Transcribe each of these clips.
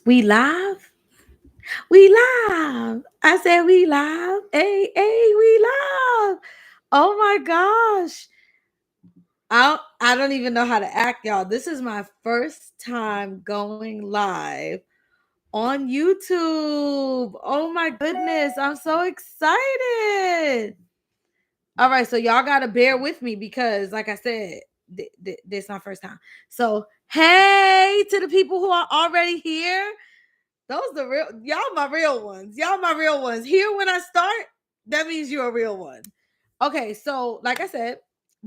We live? We live. I said we live. Hey, hey, we live. Oh my gosh. I don't even know how to act, y'all. This is my first time going live on YouTube. Oh my goodness. I'm so excited. All right, so y'all got to bear with me because, like I said, this is my first time. So, hey to the people who are already here. Those the real y'all my real ones. Y'all my real ones. Here when I start, that means you're a real one. Okay, so like I said,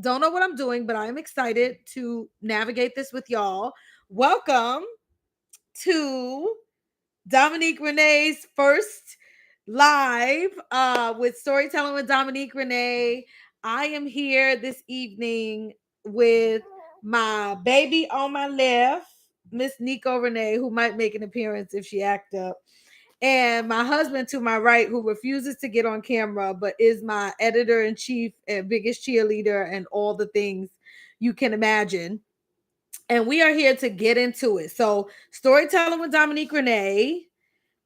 don't know what I'm doing, but I am excited to navigate this with y'all. Welcome to Dominique Renee's first live with Storytelling with Dominique Renee. I am here this evening with my baby on my left, Miss Nico Renee, who might make an appearance if she act up, and my husband to my right, who refuses to get on camera, but is my editor in chief and biggest cheerleader and all the things you can imagine. And we are here to get into it. So, Storytelling with Dominique Renee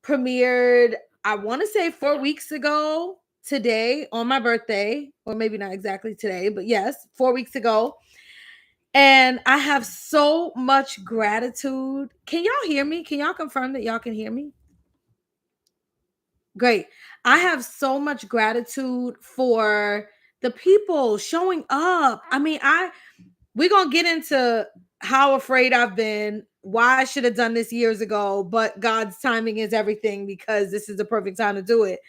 premiered, I want to say 4 weeks ago today on my birthday, or maybe not exactly today, but yes, 4 weeks ago. And I have so much gratitude. Can y'all hear me? Can y'all confirm that y'all can hear me? Great. I have so much gratitude for the people showing up. I mean, we're going to get into how afraid I've been, why I should have done this years ago, but God's timing is everything because this is the perfect time to do it.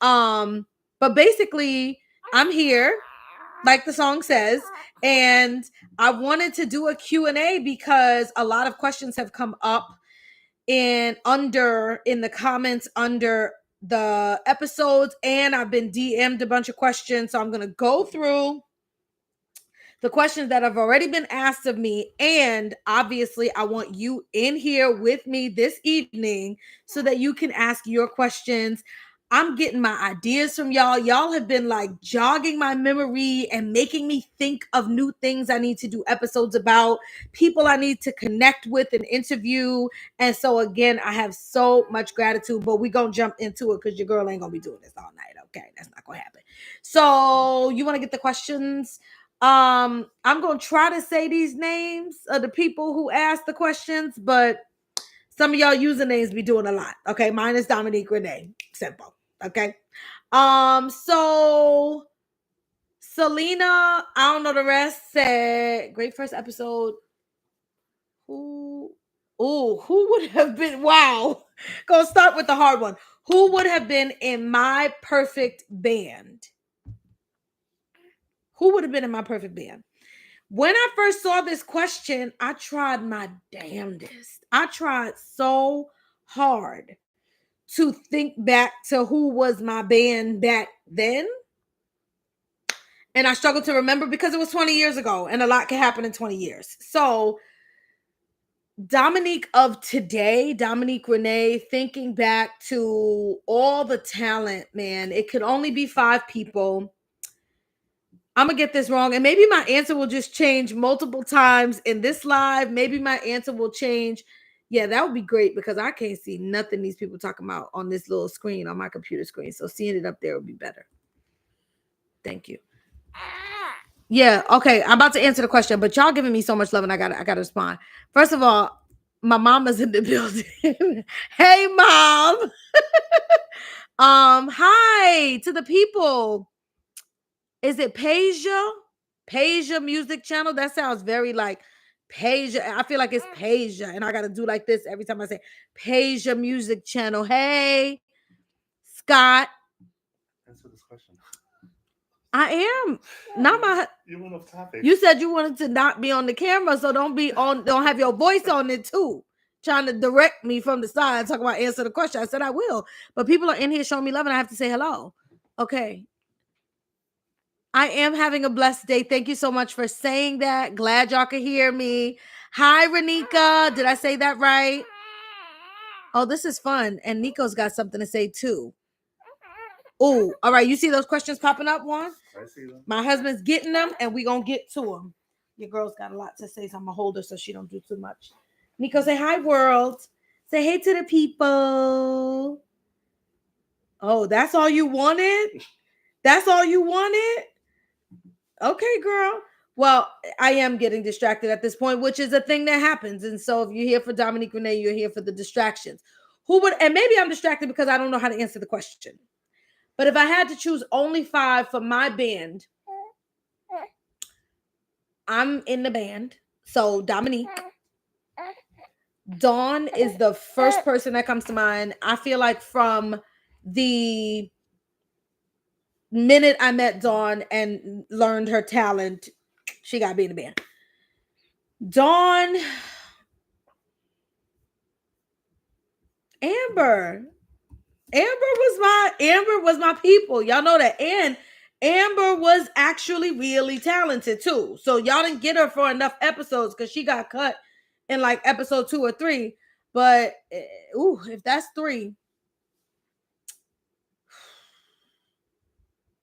But basically, I'm here, like the song says, and I wanted to do a Q&A because a lot of questions have come up in the comments under the episodes, and I've been DM'd a bunch of questions. So I'm going to go through the questions that have already been asked of me. And obviously, I want you in here with me this evening so that you can ask your questions. I'm getting my ideas from y'all. Y'all have been like jogging my memory and making me think of new things I need to do episodes about, people I need to connect with and interview. And so, again, I have so much gratitude, but we're going to jump into it because your girl ain't going to be doing this all night. Okay, that's not going to happen. So, you want to get the questions? I'm gonna try to say these names of the people who asked the questions, but some of y'all usernames be doing a lot. Okay, mine is Dominique Renee. Simple. Okay. So Selena, I don't know the rest, said great first episode. Who would have been Gonna start with the hard one. Who would have been in my perfect band? Who would have been in my perfect band? When I first saw this question, I tried my damnedest. I tried so hard to think back to who was my band back then. And I struggled to remember because it was 20 years ago and a lot can happen in 20 years. So, Dominique of today, Dominique Renee, thinking back to all the talent, man, it could only be 5 people. I'm gonna get this wrong, and maybe my answer will just change multiple times in this live. Maybe my answer will change. Yeah, that would be great because I can't see nothing these people talking about on this little screen on my computer screen. So seeing it up there would be better. Thank you. Yeah, okay. I'm about to answer the question, but y'all giving me so much love, and I gotta respond. First of all, my mama's in the building. Hey, mom. Hi to the people. Is it Peja? Peja Music Channel? That sounds very like Peja. I feel like it's Peja, and I gotta do like this every time I say Peja Music Channel. Hey, Scott. Answer this question. I am not my. You went off topic. You said you wanted to not be on the camera, so don't be on. Don't have your voice on it too. Trying to direct me from the side, talk about answer the question. I said I will, but people are in here showing me love, and I have to say hello. Okay, I am having a blessed day. Thank you so much for saying that. Glad y'all can hear me. Hi, Renika. Did I say that right? Oh, this is fun. And Nico's got something to say too. Oh, all right. You see those questions popping up, Juan? I see them. My husband's getting them, and we're going to get to them. Your girl's got a lot to say, so I'm going to hold her so she don't do too much. Nico, say hi, world. Say hey to the people. Oh, that's all you wanted? That's all you wanted? Okay, girl. Well, I am getting distracted at this point, which is a thing that happens. And so if you're here for Dominique Renee, you're here for the distractions. Who would, and maybe I'm distracted because I don't know how to answer the question. But if I had to choose only 5 for my band, I'm in the band. So Dominique. Dawn is the first person that comes to mind. I feel like from the minute I met Dawn and learned her talent, she got to be in the band. Dawn, Amber was my people. Y'all know that. And Amber was actually really talented too. So y'all didn't get her for enough episodes because she got cut in like episode 2 or 3. But if that's 3,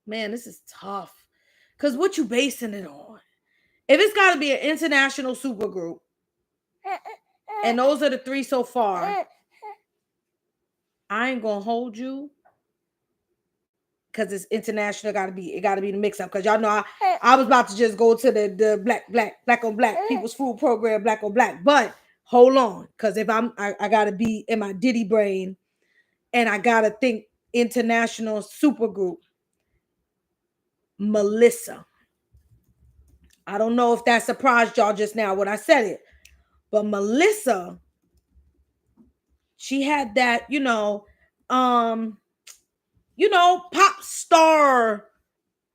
man, this is tough. Because what you basing it on? If it's got to be an international supergroup, and those are the 3 so far, I ain't gonna hold you. Because it's international, it gotta be the mix up. Because y'all know I was about to just go to the black on black people's food program, black on black. But hold on, because if I gotta be in my Diddy brain, and I gotta think international supergroup. Melissa. I don't know if that surprised y'all just now when I said it, but Melissa, she had that, pop star,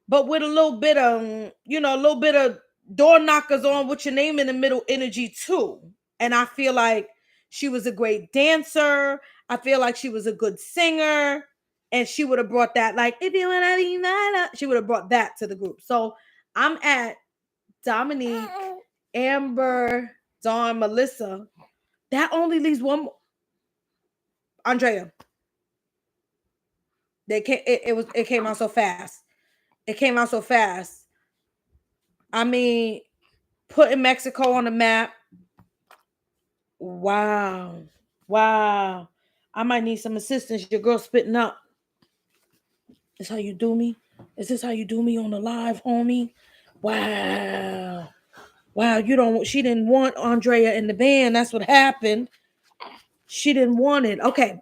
but with a little bit of door knockers on with your name in the middle energy too. And I feel like she was a great dancer. I feel like she was a good singer. And she would have brought that, like, if you want to be mine, she would have brought that to the group. So I'm at Dominique, Amber, Dawn, Melissa. That only leaves one more. Andrea. It came out so fast. It came out so fast. I mean, putting Mexico on the map. Wow. I might need some assistance. Your girl spitting up. This how you do me? Is this how you do me on the live, homie? Wow. She didn't want Andrea in the band. That's what happened. She didn't want it. Okay.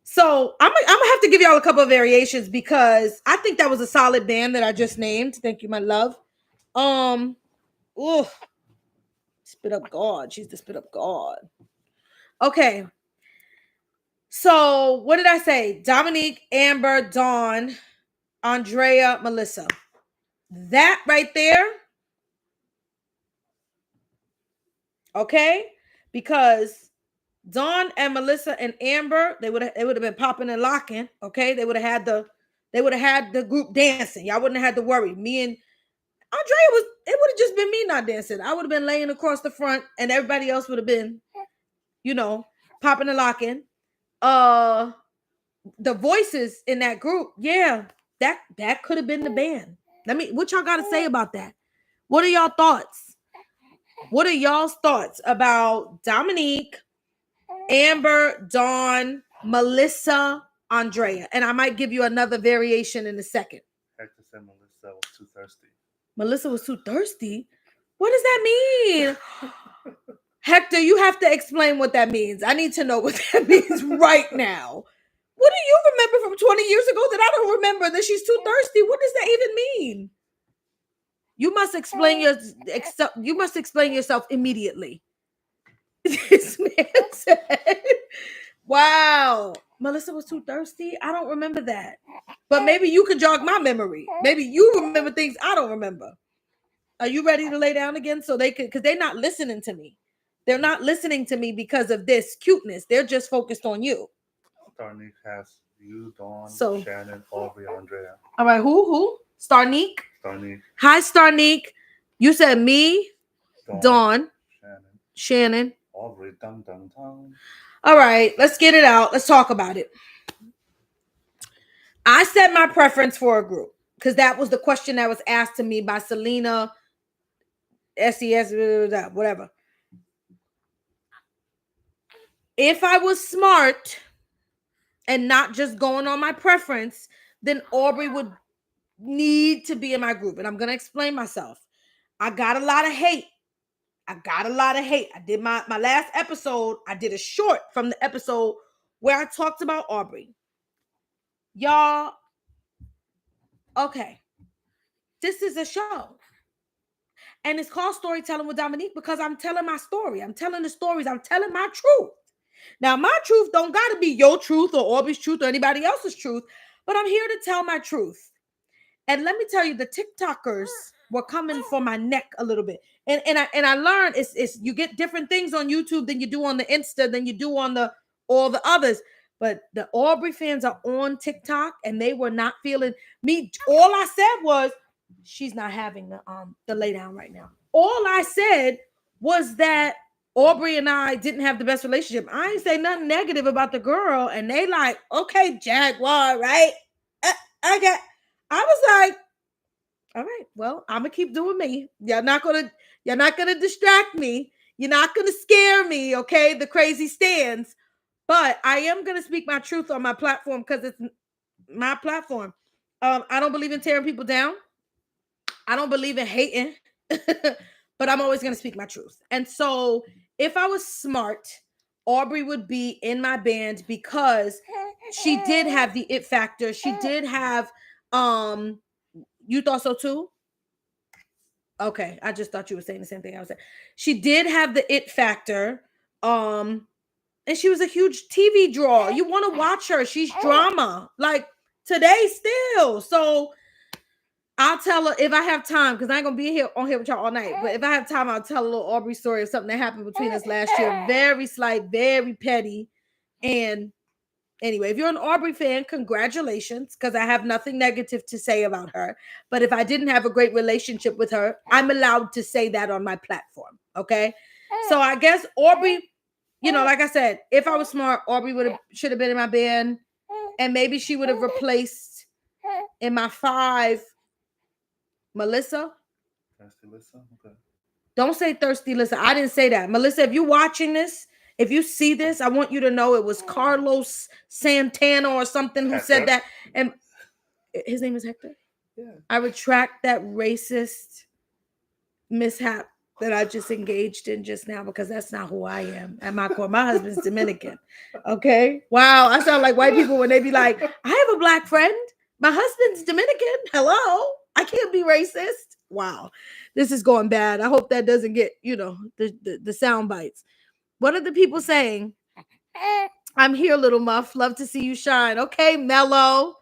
So I'm gonna have to give y'all a couple of variations because I think that was a solid band that I just named. Thank you, my love. Spit up God. She's the spit up God. Okay. So what did I say? Dominique, Amber, Dawn, Andrea, Melissa. That right there. Okay. Because Dawn and Melissa and Amber, they would have been popping and locking. Okay. They would have had the group dancing. Y'all wouldn't have had to worry. Me and Andrea it would have just been me not dancing. I would have been laying across the front and everybody else would have been, popping and locking. The voices in that group, yeah, that could have been the band. What y'all got to say about that? What are y'all thoughts? What are y'all's thoughts about Dominique, Amber, Dawn, Melissa, Andrea? And I might give you another variation in a second. Hector said Melissa was too thirsty. Melissa was too thirsty? What does that mean? Hector, you have to explain what that means. I need to know what that means right now. What do you remember from 20 years ago that I don't remember that she's too thirsty? What does that even mean? You must explain yourself immediately. This man said, wow, Melissa was too thirsty. I don't remember that. But maybe you could jog my memory. Maybe you remember things I don't remember. Are you ready to lay down again? So they could, because they're not listening to me. They're not listening to me because of this cuteness. They're just focused on you. Starnique has you, Dawn, So, Shannon, Aubrey, Andrea. All right, who? Starnique. Hi, Starnique. You said me, Dawn, Shannon, Aubrey, dum dum dum. All right, let's get it out. Let's talk about it. I set my preference for a group because that was the question that was asked to me by Selena, SES, whatever. If I was smart and not just going on my preference, then Aubrey would need to be in my group. And I'm going to explain myself. I got a lot of hate. I did my last episode. I did a short from the episode where I talked about Aubrey. Y'all, okay. This is a show. And it's called Storytelling with Dominique because I'm telling my story. I'm telling the stories. I'm telling my truth. Now, my truth don't got to be your truth or Aubrey's truth or anybody else's truth, but I'm here to tell my truth. And let me tell you, the TikTokers were coming for my neck a little bit. And I learned it's you get different things on YouTube than you do on the Insta, than you do on the all the others. But the Aubrey fans are on TikTok and they were not feeling me. All I said was she's not having the lay down right now. All I said was that Aubrey and I didn't have the best relationship. I ain't say nothing negative about the girl, and they like, okay, Jaguar, right? Okay. I was like, all right, well, I'm gonna keep doing me. You're not gonna distract me. You're not gonna scare me, okay? The crazy stands. But I am gonna speak my truth on my platform because it's my platform. I don't believe in tearing people down. I don't believe in hating, but I'm always going to speak my truth. And so if I was smart, Aubrey would be in my band because she did have the it factor. She did have, you thought so too? Okay. I just thought you were saying the same thing I was saying. She did have the it factor. And she was a huge TV draw. You want to watch her. She's drama. Like today still. So I'll tell her if I have time, because I ain't gonna be here on here with y'all all night. But if I have time, I'll tell a little Aubrey story of something that happened between us last year. Very slight, very petty. And anyway, if you're an Aubrey fan, congratulations, because I have nothing negative to say about her. But if I didn't have a great relationship with her, I'm allowed to say that on my platform. Okay. So I guess Aubrey, like I said, if I was smart, Aubrey should have been in my band. And maybe she would have replaced in my 5 Melissa. Thirsty Lisa? Okay. Don't say thirsty Lisa. I didn't say that. Melissa, if you're watching this, if you see this, I want you to know it was Carlos Santana or something who said that. And his name is Hector? Yeah. I retract that racist mishap that I just engaged in just now because that's not who I am at my core. My husband's Dominican. Okay? Wow. I sound like white people when they be like, I have a black friend. My husband's Dominican. Hello? I can't be racist. Wow. This is going bad. I hope that doesn't get, the sound bites. What are the people saying? I'm here, little muff. Love to see you shine. Okay, Mellow.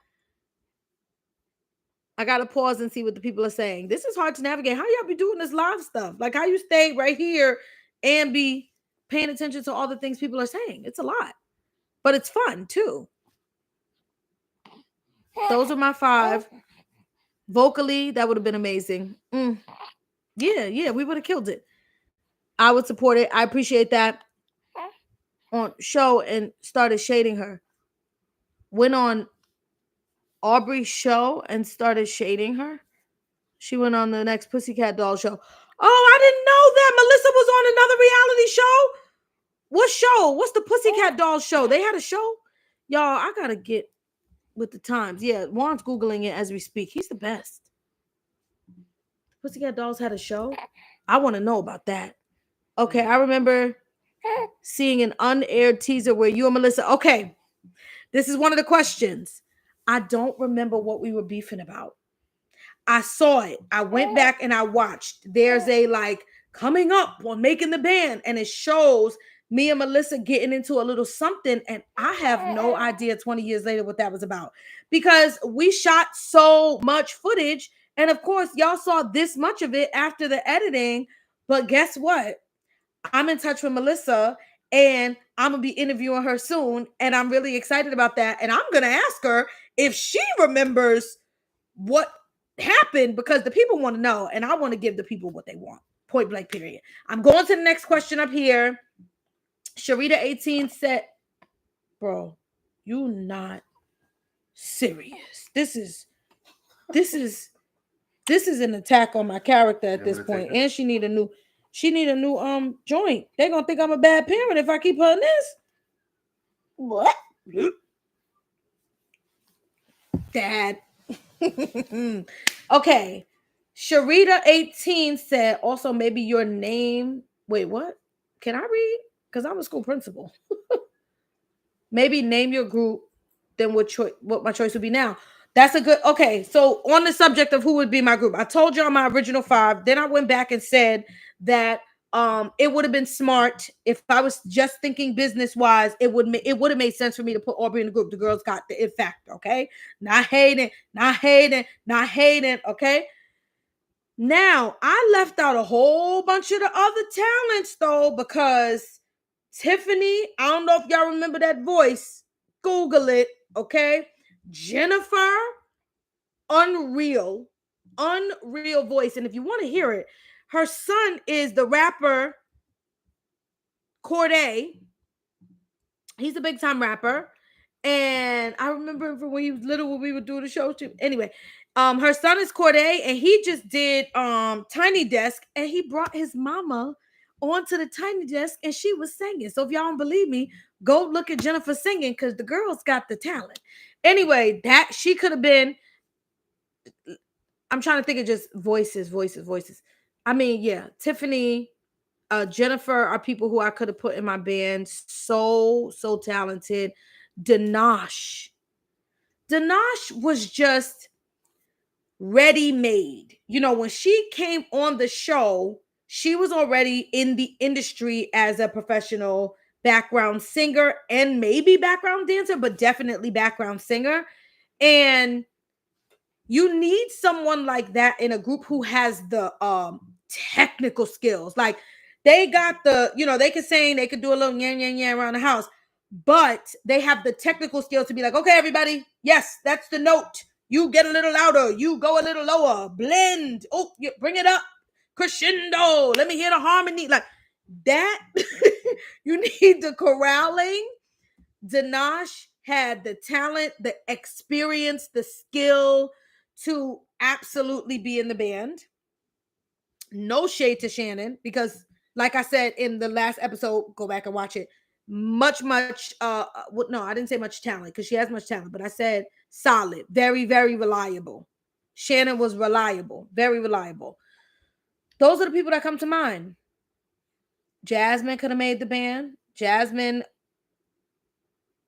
I gotta pause and see what the people are saying. This is hard to navigate. How y'all be doing this live stuff? Like how you stay right here and be paying attention to all the things people are saying. It's a lot, but it's fun too. Those are my 5. Vocally, that would have been amazing. Yeah, we would have killed it. I would support it. I appreciate that. On show and started shading her. Went on Aubrey's show and started shading her. She went on the next Pussycat Doll show. Oh, I didn't know that. Melissa was on another reality show. What show? What's the Pussycat Doll show? They had a show? Y'all, I gotta get with the times. Yeah, Juan's Googling it as we speak. He's the best. Pussycat Dolls had a show? I want to know about that. Okay, I remember seeing an unaired teaser where you and Melissa. Okay, this is one of the questions. I don't remember what we were beefing about. I saw it. I went back and I watched. There's a coming up on making the band, and it shows me and Melissa getting into a little something, and I have no idea 20 years later what that was about because we shot so much footage, and of course y'all saw this much of it after the editing. But guess what? I'm in touch with Melissa, and I'm gonna be interviewing her soon, and I'm really excited about that. And I'm gonna ask her if she remembers what happened because the people want to know, and I want to give the people what they want. Point blank, period. I'm going to the next question up here. Sharita 18 said, bro, you not serious. This is an attack on my character at this point. And she need a new joint. They're gonna think I'm a bad parent if I keep her in this. What? Dad. Okay. Sharita18 said also maybe your name. Wait, what? Can I read? Because I'm a school principal. Maybe name your group, then what my choice would be now. That's a good. Okay, so on the subject of who would be my group, I told y'all my original 5. Then I went back and said that it would have been smart if I was just thinking business wise. It would have made sense for me to put Aubrey in the group. The girls got the it factor. Okay, not hating, not hating, not hating. Okay. Now, I left out a whole bunch of the other talents though, because Tiffany, I don't know if y'all remember that voice. Google it, okay? Jennifer, unreal, unreal voice. And if you want to hear it, her son is the rapper Corday. He's a big time rapper. And I remember from when he was little when we would do the show too. Anyway, her son is Corday, and he just did Tiny Desk, and he brought his mama onto the Tiny Desk, and she was singing. So if y'all don't believe me, go look at Jennifer singing because the girl's got the talent. Anyway, that she could have been. I'm trying to think of just voices. I mean, yeah, Tiffany, Jennifer are people who I could have put in my band. So talented. Danash. Danash was just ready made. You know, when she came on the show, she was already in the industry as a professional background singer and maybe background dancer, but definitely background singer. And you need someone like that in a group who has the technical skills. Like they got the, you know, they could sing, they could do a little yeah around the house, but they have the technical skills to be like, okay, everybody, yes, that's the note. You get a little louder, you go a little lower, blend. Oh, you bring it up, crescendo. Let me hear the harmony. Like that. You need the corralling. Danash had the talent, the experience, the skill to absolutely be in the band. No shade to Shannon because, like I said in the last episode, go back and watch it. Much. No, I didn't say much talent because she has much talent, but I said solid, very reliable. Shannon was reliable, very reliable. Those are the people that come to mind. Jasmine could have made the band. Jasmine,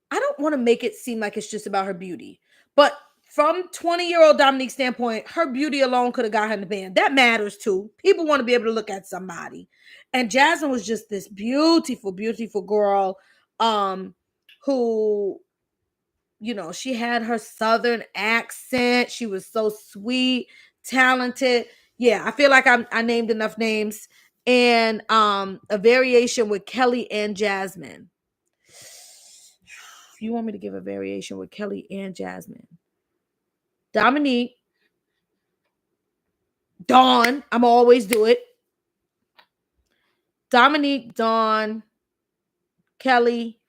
I don't want to make it seem like it's just about her beauty, but from 20-year-old Dominique's standpoint, her beauty alone could have got her in the band. That matters too. People want to be able to look at somebody. And Jasmine was just this beautiful girl who, you know, she had her southern accent. She was so sweet, talented. Yeah, I feel like I named enough names. And a variation with Kelly and Jasmine. If you want me to give a variation with Kelly and Jasmine, Dominique, Dawn, I'm always do it. Dominique, Dawn, Kelly.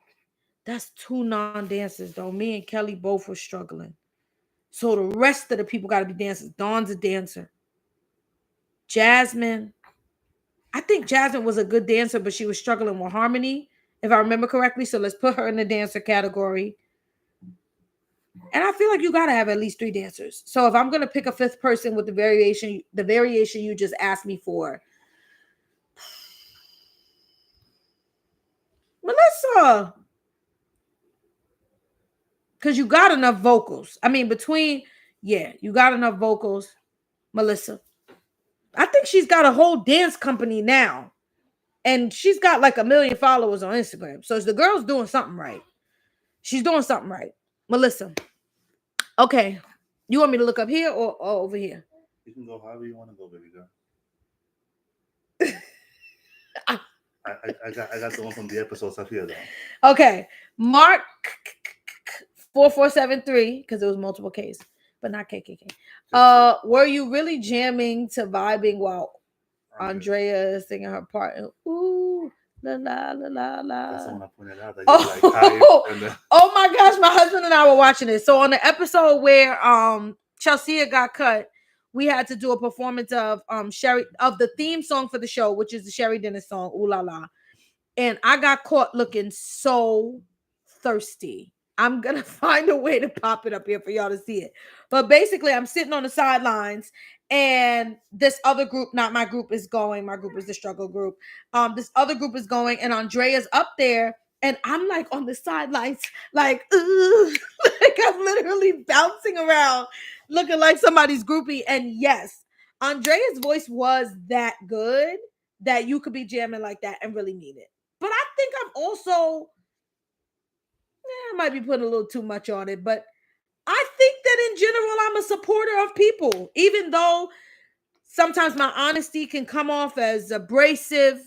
That's 2 non-dancers though. Me and Kelly both were struggling. So the rest of the people got to be dancers. Dawn's a dancer. Jasmine. I think Jasmine was a good dancer, but she was struggling with harmony, if I remember correctly. So let's put her in the dancer category. And I feel like you got to have at least 3 dancers. So if I'm going to pick a 5th person with the variation you just asked me for, Melissa, because you got enough vocals. I mean, you got enough vocals, Melissa. I think she's got a whole dance company now. And she's got like 1 million followers on Instagram. So the girl's doing something right. She's doing something right. Melissa. Okay. You want me to look up here or over here? You can go however you want to go, baby girl. I got the one from the episodes up here though. Okay. Mark 4473, because it was multiple Ks, but not KKK. Were you really jamming to vibing while Andrea is singing her part? Ooh, la la la la la. That's the one I pointed out. That Oh my gosh, my husband and I were watching it. So on the episode where Chelsea got cut, we had to do a performance of Sherry of the theme song for the show, which is the Sherry Dennis song, Ooh La La. And I got caught looking so thirsty. I'm going to find a way to pop it up here for y'all to see it. But basically, I'm sitting on the sidelines and this other group, not my group, is going. My group is the struggle group. This other group is going and Andrea's up there and I'm like on the sidelines, like, like I'm literally bouncing around looking like somebody's groupie. And yes, Andrea's voice was that good that you could be jamming like that and really mean it. But I think I'm also, I might be putting a little too much on it, but I think that in general, I'm a supporter of people, even though sometimes my honesty can come off as abrasive.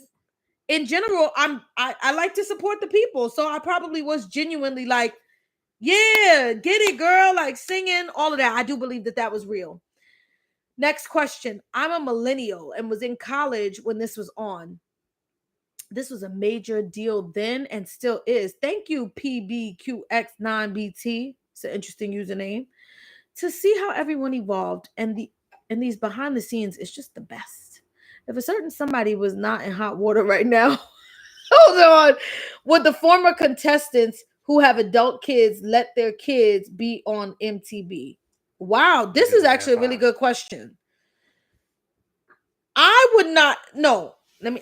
In general, I like to support the people. So I probably was genuinely like, yeah, get it, girl, like singing, all of that. I do believe that that was real. Next question. I'm a millennial and was in college when this was on. This was a major deal then and still is. Thank you, PBQX9BT. It's an interesting username. To see how everyone evolved and these behind the scenes is just the best. If a certain somebody was not in hot water right now, hold on. Would the former contestants who have adult kids let their kids be on MTV? Wow, this is actually a really good question. I would not, no,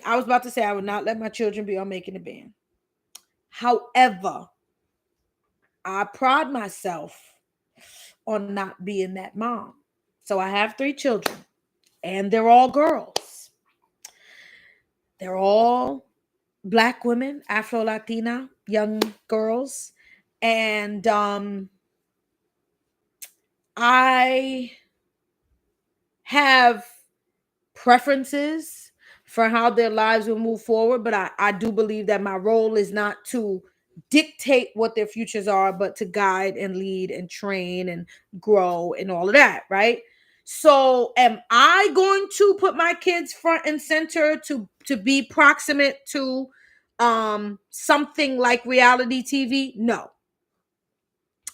I was about to say I would not let my children be on Making the Band. However, I pride myself on not being that mom. So I have 3 children and they're all girls. They're all Black women, Afro Latina, young girls. And I have preferences for how their lives will move forward, but I do believe that my role is not to dictate what their futures are, but to guide and lead and train and grow and all of that, right? So am I going to put my kids front and center to be proximate to something like reality TV? No.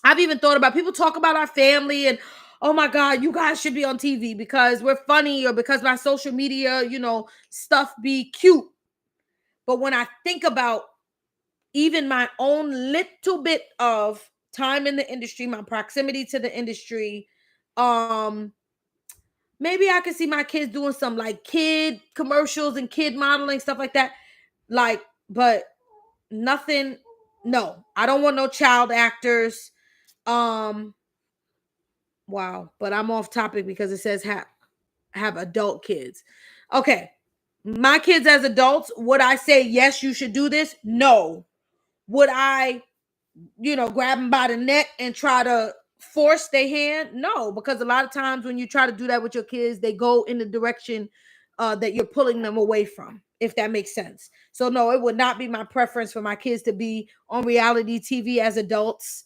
I've even thought about, people talk about our family and, oh my God, you guys should be on TV because we're funny or because my social media, stuff be cute. But when I think about even my own little bit of time in the industry, my proximity to the industry, maybe I could see my kids doing some like kid commercials and kid modeling, stuff like that. Like, but nothing, no, I don't want no child actors. Wow, but I'm off topic because it says have adult kids. Okay. My kids as adults, would I say yes, you should do this? No. Would I, grab them by the neck and try to force their hand? No, because a lot of times when you try to do that with your kids, they go in the direction that you're pulling them away from, if that makes sense. So no, it would not be my preference for my kids to be on reality TV as adults.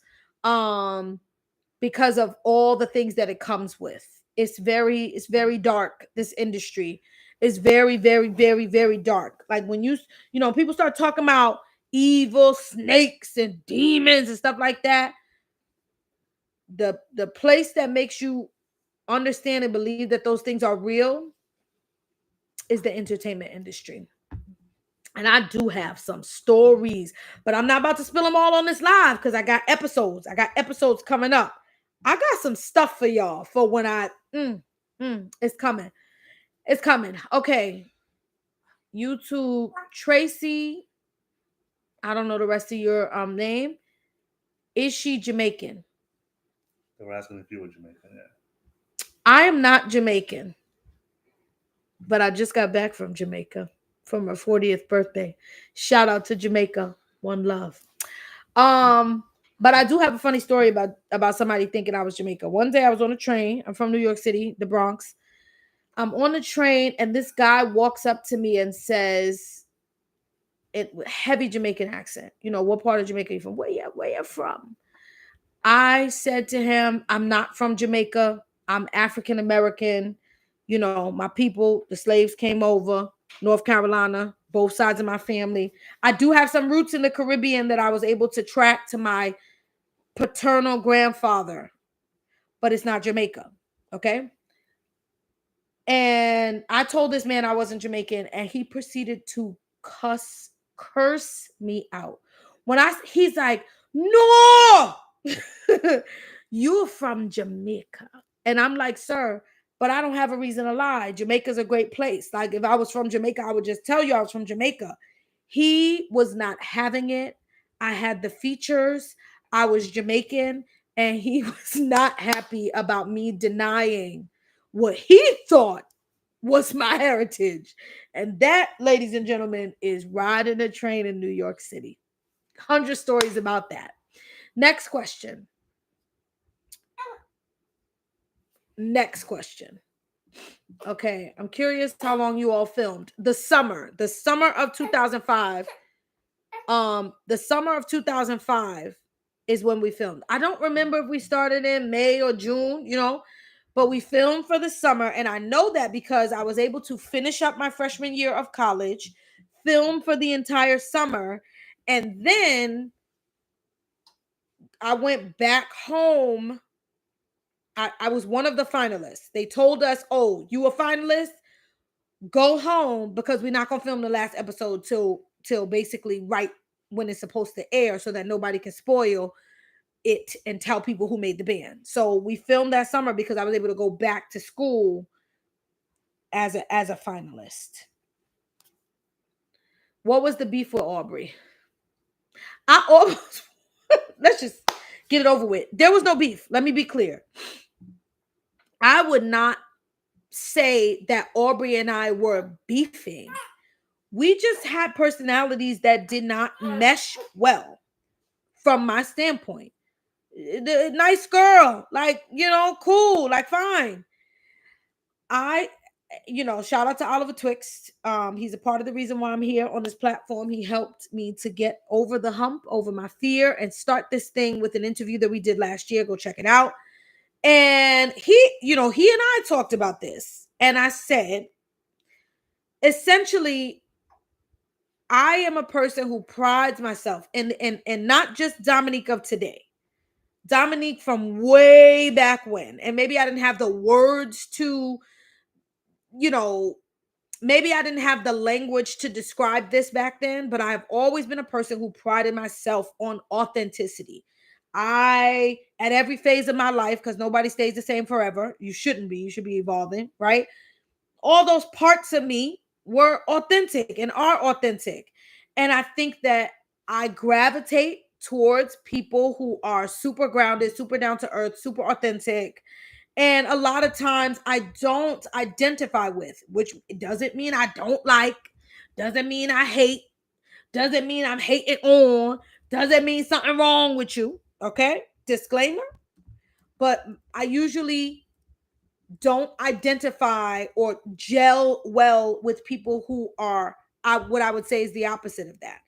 Because of all the things that it comes with. It's very dark. This industry is very, very, very, very dark. Like when people start talking about evil snakes and demons and stuff like that. The place that makes you understand and believe that those things are real is the entertainment industry. And I do have some stories, but I'm not about to spill them all on this live because I got episodes. I got episodes coming up. I got some stuff for y'all for when it's coming. It's coming. Okay. YouTube, Tracy. I don't know the rest of your name. Is she Jamaican? They were asking if you were Jamaican, yeah. I am not Jamaican, but I just got back from Jamaica from her 40th birthday. Shout out to Jamaica. One love. But I do have a funny story about somebody thinking I was Jamaica. One day I was on a train. I'm from New York City, the Bronx. I'm on the train and this guy walks up to me and says, it with heavy Jamaican accent, what part of Jamaica are you from? Where you from? I said to him, I'm not from Jamaica. I'm African American. My people, the slaves came over, North Carolina, both sides of my family. I do have some roots in the Caribbean that I was able to track to my paternal grandfather, but it's not Jamaica. Okay. And I told this man I wasn't Jamaican, and he proceeded to curse me out. He's like, No, you're from Jamaica. And I'm like, sir, but I don't have a reason to lie. Jamaica's a great place. Like, if I was from Jamaica, I would just tell you I was from Jamaica. He was not having it. I had the features. I was Jamaican, and he was not happy about me denying what he thought was my heritage. And that, ladies and gentlemen, is riding a train in New York City. 100 stories about that. Next question. Next question. Okay, I'm curious how long you all filmed. The summer of 2005. The summer of 2005 is when we filmed. I don't remember if we started in May or June, but we filmed for the summer. And I know that because I was able to finish up my freshman year of college, film for the entire summer, and then I went back home. I was one of the finalists. They told us, oh, you a finalist? Go home because we're not going to film the last episode till basically right when it's supposed to air so that nobody can spoil it and tell people who made the band. So we filmed that summer because I was able to go back to school as a finalist. What was the beef with Aubrey? I almost let's just get it over with. There was no beef. Let me be clear. I would not say that Aubrey and I were beefing. We just had personalities that did not mesh well from my standpoint. The nice girl, like, cool, like fine. Shout out to Oliver Twixt. He's a part of the reason why I'm here on this platform. He helped me to get over the hump, over my fear, and start this thing with an interview that we did last year. Go check it out. And he and I talked about this. And I said, essentially, I am a person who prides myself in not just Dominique of today. Dominique from way back when. And maybe I didn't have the words to, maybe I didn't have the language to describe this back then, but I've always been a person who prided myself on authenticity. At every phase of my life, because nobody stays the same forever. You shouldn't be. You should be evolving, right? All those parts of me were authentic and are authentic. And I think that I gravitate towards people who are super grounded, super down to earth, super authentic. And a lot of times I don't identify with, which doesn't mean I don't like, doesn't mean I hate, doesn't mean I'm hating on, doesn't mean something wrong with you. Okay? Disclaimer. But I usually don't identify or gel well with people who are what I would say is the opposite of that.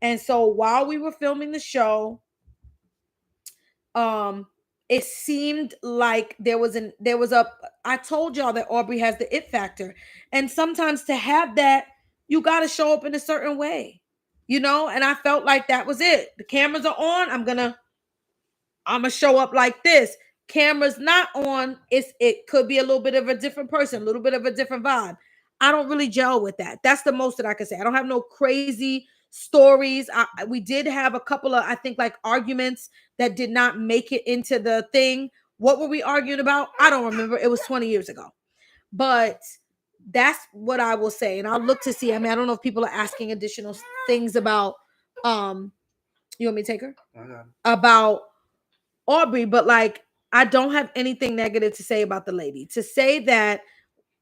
And so while we were filming the show, it seemed like there was I told y'all that Aubrey has the it factor. And sometimes to have that, you got to show up in a certain way, and I felt like that was it. The cameras are on. I'm going to show up like this. Camera's not on. It could be a little bit of a different person, a little bit of a different vibe. I don't really gel with that. That's the most that I can say. I don't have no crazy stories. We did have a couple of, I think, like arguments that did not make it into the thing. What were we arguing about? I don't remember. It was 20 years ago. But that's what I will say. And I'll look to see. I mean, I don't know if people are asking additional things about, you want me to take her? About Aubrey, but like, I don't have anything negative to say about the lady. To say that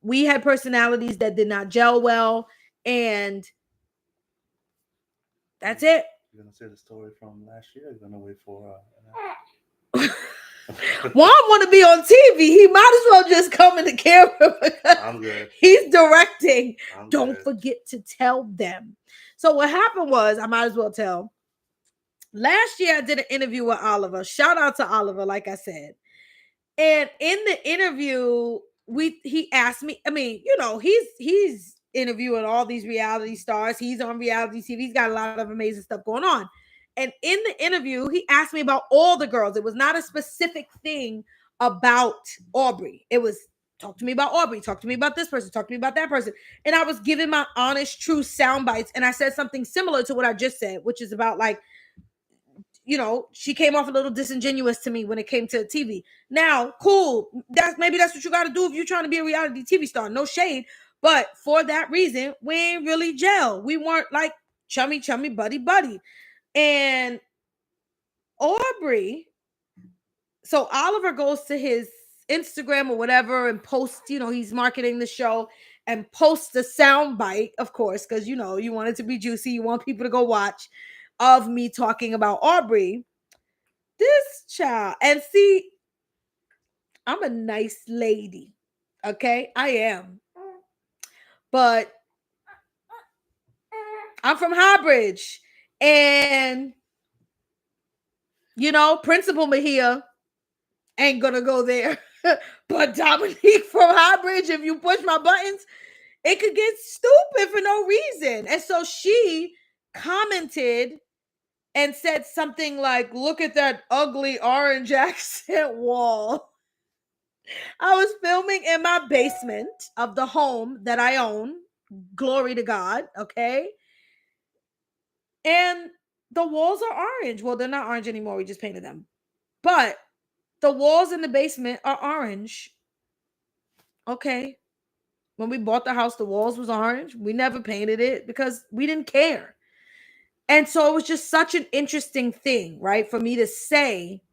we had personalities that did not gel well, and that's it. You're gonna say the story from last year. You're gonna wait for. Juan want to be on TV. He might as well just come in the camera. I'm good. He's directing. Don't forget to tell them. So what happened was, I might as well tell. Last year, I did an interview with Oliver. Shout out to Oliver, like I said. And in the interview, he asked me, I mean, he's interviewing all these reality stars. He's on reality TV. He's got a lot of amazing stuff going on. And in the interview, he asked me about all the girls. It was not a specific thing about Aubrey. It was, talk to me about Aubrey. Talk to me about this person. Talk to me about that person. And I was giving my honest, true sound bites. And I said something similar to what I just said, which is about like, she came off a little disingenuous to me when it came to TV. Now, cool. Maybe that's what you got to do if you're trying to be a reality TV star. No shade. But for that reason, we ain't really gel. We weren't like chummy, buddy, buddy. And Aubrey, so Oliver goes to his Instagram or whatever and posts, he's marketing the show and posts a sound bite, of course, because, you want it to be juicy. You want people to go watch of me talking about Aubrey. This child. And see, I'm a nice lady. Okay? I am. But I'm from Highbridge. And, Principal Mejia ain't gonna go there. But Dominique from Highbridge, if you push my buttons, it could get stupid for no reason. And so she commented and said something like, look at that ugly orange accent wall. I was filming in my basement of the home that I own. Glory to God, okay? And the walls are orange. Well, they're not orange anymore. We just painted them. But the walls in the basement are orange. Okay. When we bought the house, the walls was orange. We never painted it because we didn't care. And so it was just such an interesting thing, right? For me to say,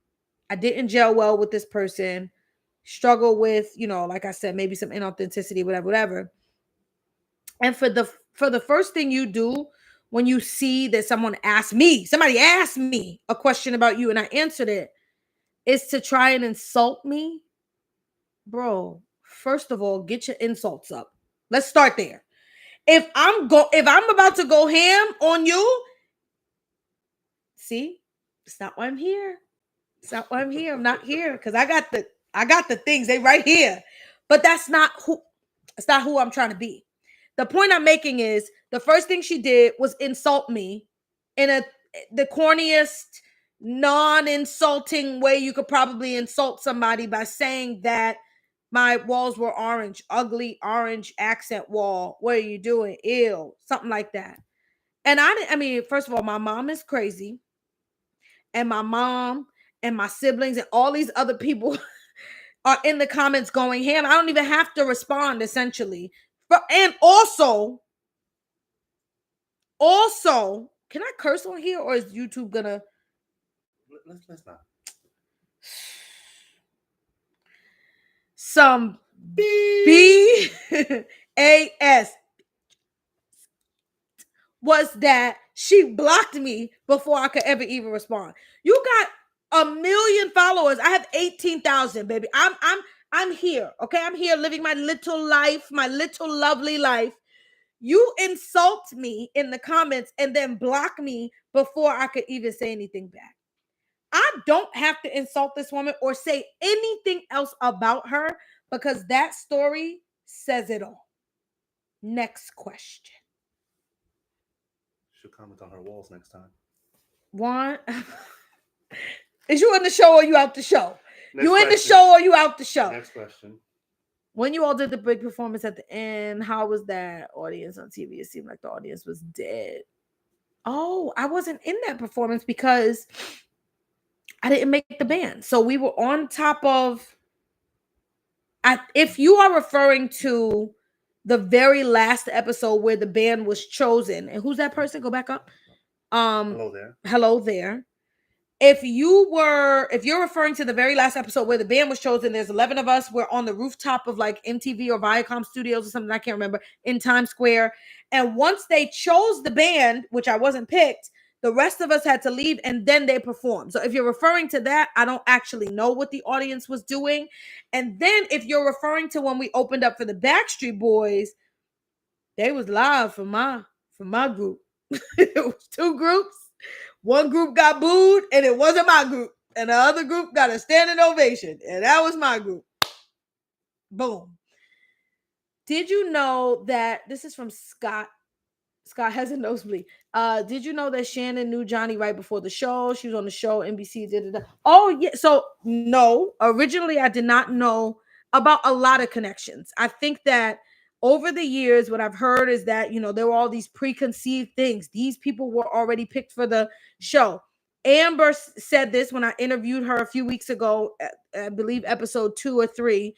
I didn't gel well with this person, struggle with, like I said, maybe some inauthenticity, whatever. And for the first thing you do when you see that somebody asked me a question about you and I answered it, is to try and insult me. Bro, first of all, get your insults up. Let's start there. If I'm about to go ham on you, see, it's not why I'm here. It's not why I'm here. I'm not here because I got the things. They right here. But that's not who I'm trying to be. The point I'm making is the first thing she did was insult me in the corniest, non-insulting way you could probably insult somebody by saying that my walls were orange, ugly orange accent wall. What are you doing? Ew, something like that. And first of all, my mom is crazy. And my mom and my siblings and all these other people are in the comments going ham. I don't even have to respond, essentially. And also, can I curse on here or is YouTube gonna? Let's not. Some BAS was that she blocked me before I could ever even respond. You got 1 million followers. I have 18,000, baby. I'm here. Okay, I'm here living my little life, my little lovely life. You insult me in the comments and then block me before I could even say anything back. I don't have to insult this woman or say anything else about her because that story says it all. Next question. Should comment on her walls next time. One. Is you in the show or you out the show? Next you question. In the show or you out the show? Next question. When you all did the big performance at the end, how was that audience on TV? It seemed like the audience was dead. Oh, I wasn't in that performance because I didn't make the band. So we were on top of... if you are referring to the very last episode where the band was chosen, and who's that person? Go back up. Hello there. If you're referring to the very last episode where the band was chosen, there's 11 of us. We're on the rooftop of like MTV or Viacom Studios or something, I can't remember, in Times Square. And once they chose the band, which I wasn't picked, the rest of us had to leave and then they performed. So if you're referring to that, I don't actually know what the audience was doing. And then if you're referring to when we opened up for the Backstreet Boys, they was live for my group. It was 2 groups. One group got booed and it wasn't my group. And the other group got a standing ovation. And that was my group. Boom. Did you know that this is from Scott? Scott has a nosebleed. Did you know that Shannon knew Johnny right before the show? She was on the show, NBC did it. Oh, yeah. So no, originally I did not know about a lot of connections. I think that over the years, what I've heard is that, there were all these preconceived things. These people were already picked for the show. Amber said this when I interviewed her a few weeks ago, I believe episode 2 or 3.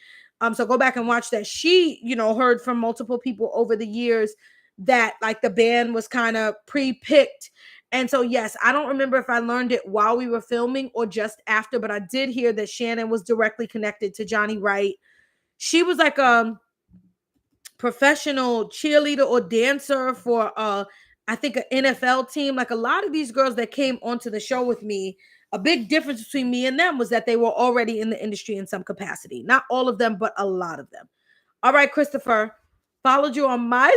So go back and watch that. She, heard from multiple people over the years that like the band was kind of pre-picked. And so, yes, I don't remember if I learned it while we were filming or just after, but I did hear that Shannon was directly connected to Johnny Wright. She was like professional cheerleader or dancer for I think an NFL team. Like a lot of these girls that came onto the show with me, a big difference between me and them was that they were already in the industry in some capacity. Not all of them, but a lot of them. All right, Christopher, followed you on MySpace.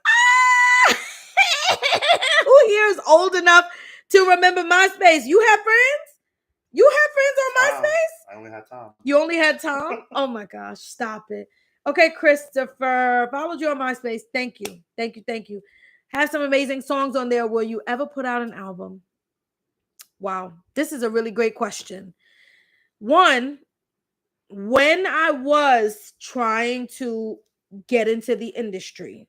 Ah! Who here is old enough to remember MySpace? You have friends? You have friends on MySpace? I only had Tom. You only had Tom? Oh my gosh, stop it. Okay, Christopher, followed you on MySpace. Thank you. Thank you. Thank you. Have some amazing songs on there. Will you ever put out an album? Wow, this is a really great question. One, when I was trying to get into the industry,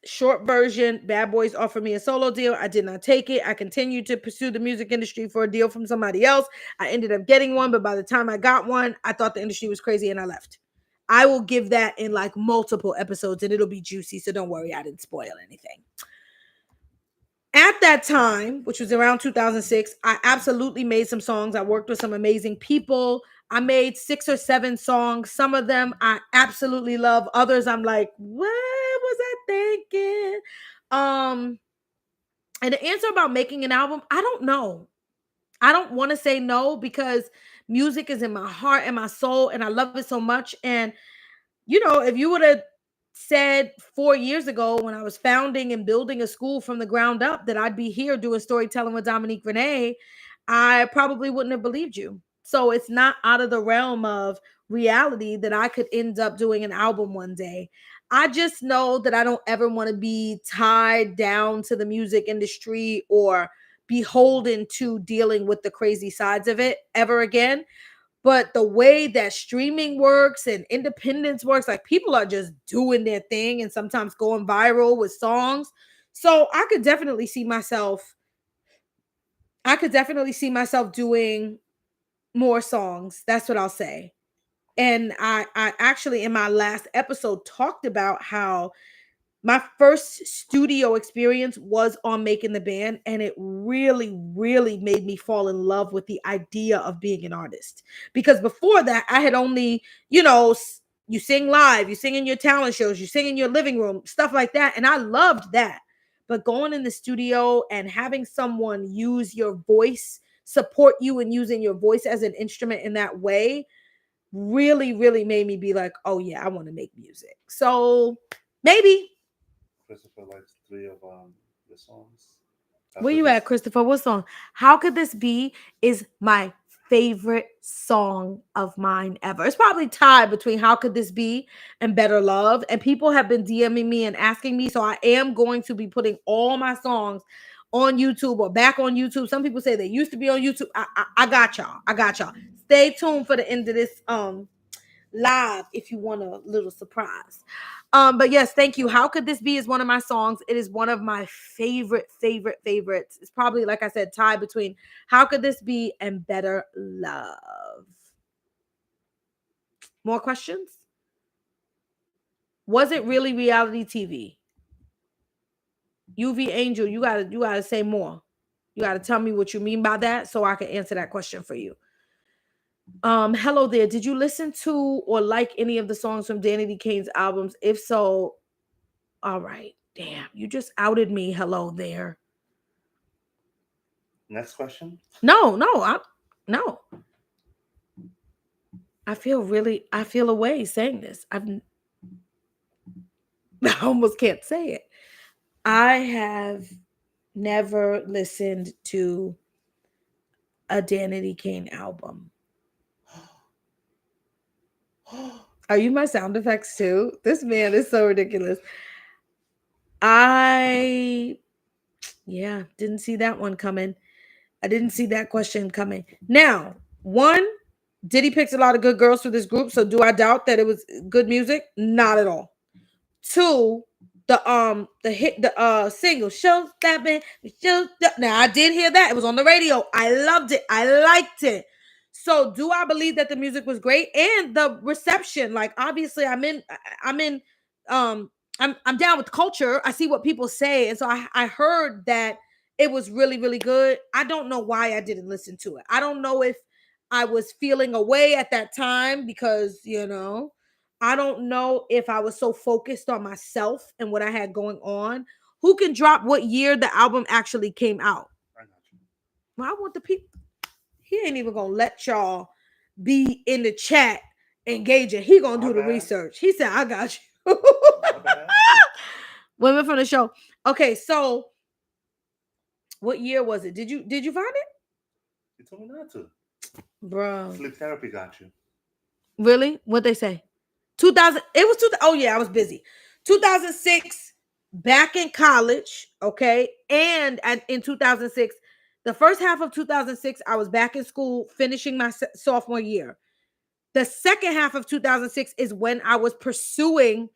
short version, Bad Boys offered me a solo deal. I did not take it. I continued to pursue the music industry for a deal from somebody else. I ended up getting one, but by the time I got one, I thought the industry was crazy and I left. I will give that in like multiple episodes and it'll be juicy, so don't worry, I didn't spoil anything. At that time, which was around 2006, I absolutely made some songs. I worked with some amazing people. I made 6 or 7 songs. Some of them I absolutely love. Others I'm like, what was I thinking? And the answer about making an album, I don't know. I don't want to say no because music is in my heart and my soul and I love it so much. And if you would have said 4 years ago when I was founding and building a school from the ground up that I'd be here doing storytelling with Dominique Renee, I probably wouldn't have believed you. So it's not out of the realm of reality that I could end up doing an album one day. I just know that I don't ever want to be tied down to the music industry or beholden to dealing with the crazy sides of it ever again. But the way that streaming works and independence works, like people are just doing their thing and sometimes going viral with songs. So I could definitely see myself doing more songs. That's what I'll say. And I actually in my last episode talked about how my first studio experience was on Making the Band, and it really, really made me fall in love with the idea of being an artist. Because before that, I had only, you sing live, you sing in your talent shows, you sing in your living room, stuff like that. And I loved that. But going in the studio and having someone use your voice, support you in using your voice as an instrument in that way, really, really made me be like, oh yeah, I want to make music. So maybe. Christopher likes 3 of the songs. Where you at, Christopher? What song? How Could This Be is my favorite song of mine ever. It's probably tied between How Could This Be and Better Love. And people have been DMing me and asking me. So I am going to be putting all my songs on YouTube or back on YouTube. Some people say they used to be on YouTube. I got y'all. I got y'all. Stay tuned for the end of this live if you want a little surprise. But yes, thank you. How Could This Be is one of my songs. It is one of my favorites. It's probably, like I said, tied between How Could This Be and Better Love. More questions? Was it really reality TV? UV Angel, you gotta say more. You gotta tell me what you mean by that so I can answer that question for you. Hello there. Did you listen to or like any of the songs from Danny Kane's albums? If so, all right. Damn, you just outed me. Hello there. Next question. No. I feel away saying this. I almost can't say it. I have never listened to a Danny Kane album. Are you my sound effects too? This man is so ridiculous. Didn't see that one coming. I didn't see that question coming. Now, one, Diddy picked a lot of good girls for this group, so do I doubt that it was good music? Not at all. Two, the single show stepping show. Now I did hear that. It was on the radio. I loved it. I liked it. So do I believe that the music was great and the reception? Like obviously I'm in I'm down with culture. I see what people say. And so I heard that it was really, really good. I don't know why I didn't listen to it. I don't know if I was feeling away at that time because, I don't know if I was so focused on myself and what I had going on. Who can drop what year the album actually came out? I got you. Well, I want the people. He ain't even gonna let y'all be in the chat engaging. He gonna do the research. He said, "I got you." Women from the show. Okay, so what year was it? Did you find it? You told me not to. Bro. Sleep therapy got you. Really? What'd they say? 2000. It was 2000. Oh yeah, I was busy. 2006, back in college. Okay, and in 2006, the first half of 2006, I was back in school, finishing my sophomore year. The second half of 2006 is when I was pursuing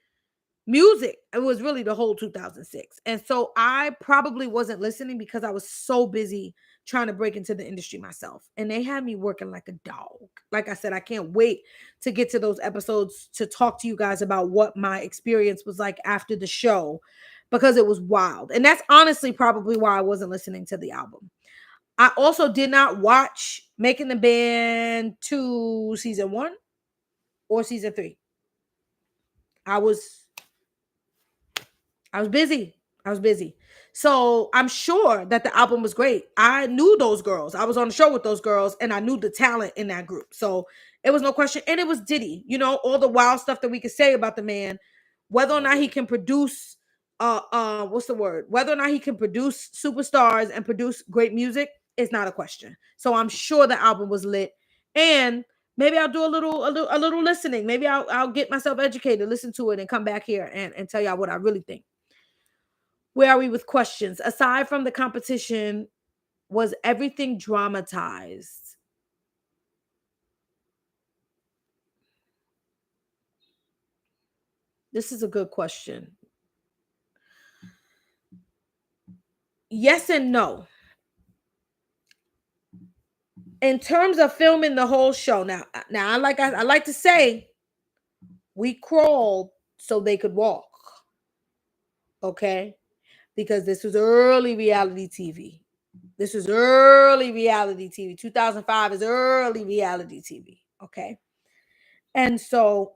music. It was really the whole 2006. And so I probably wasn't listening because I was so busy trying to break into the industry myself. And they had me working like a dog. Like I said, I can't wait to get to those episodes to talk to you guys about what my experience was like after the show because it was wild. And that's honestly probably why I wasn't listening to the album. I also did not watch Making the Band 2 season 1 or season 3. I was busy. So I'm sure that the album was great. I knew those girls. I was on the show with those girls and I knew the talent in that group. So it was no question. And it was Diddy, all the wild stuff that we could say about the man, whether or not he can produce, what's the word? Whether or not he can produce superstars and produce great music is not a question. So I'm sure the album was lit. And maybe I'll do a little listening. Maybe I'll get myself educated, listen to it and come back here and tell y'all what I really think. Where are we with questions? Aside from the competition, was everything dramatized? This is a good question. Yes and no. In terms of filming the whole show, now I like to say, we crawled so they could walk. Okay? Because this was early reality TV. 2005 is early reality TV. Okay. And so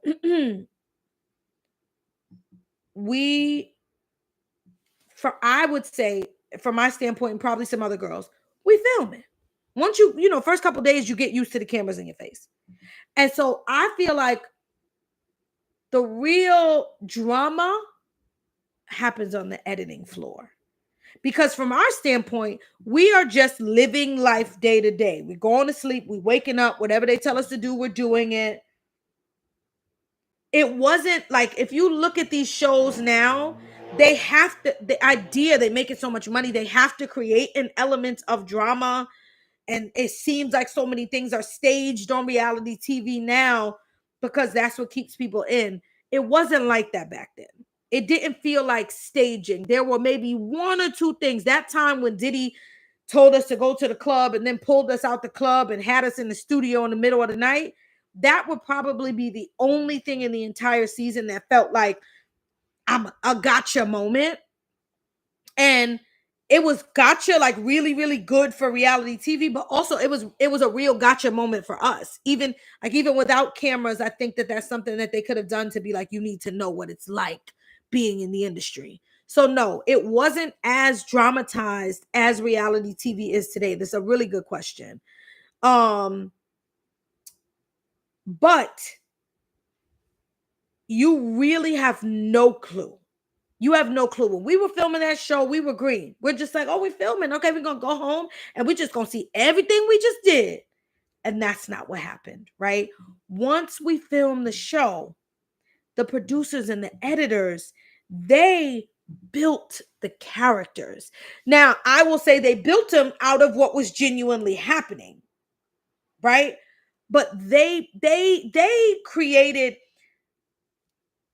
I would say, from my standpoint, and probably some other girls, we film it. Once first couple days, you get used to the cameras in your face. And so I feel like the real drama happens on the editing floor. Because from our standpoint, we are just living life day to day. We're going to sleep, we're waking up, whatever they tell us to do, we're doing it. It wasn't like, if you look at these shows now, they have to, the idea, they make it so much money, they have to create an element of drama. And it seems like so many things are staged on reality TV now because that's what keeps people in. It wasn't like that back then. It didn't feel like staging. There were maybe one or two things. That time when Diddy told us to go to the club and then pulled us out the club and had us in the studio in the middle of the night, that would probably be the only thing in the entire season that felt like I'm a gotcha moment. And it was gotcha, like really, really good for reality TV, but also it was a real gotcha moment for us. Even without cameras, I think that that's something that they could have done to be like, you need to know what it's like being in the industry. So no, it wasn't as dramatized as reality TV is today. This is a really good question. But you really have no clue. You have no clue. When we were filming that show, we were green. We're just like, oh, we're filming. Okay, we're going to go home and we're just going to see everything we just did. And that's not what happened, right? Once we filmed the show, the producers and the editors, they built the characters. Now, I will say they built them out of what was genuinely happening, right? But they created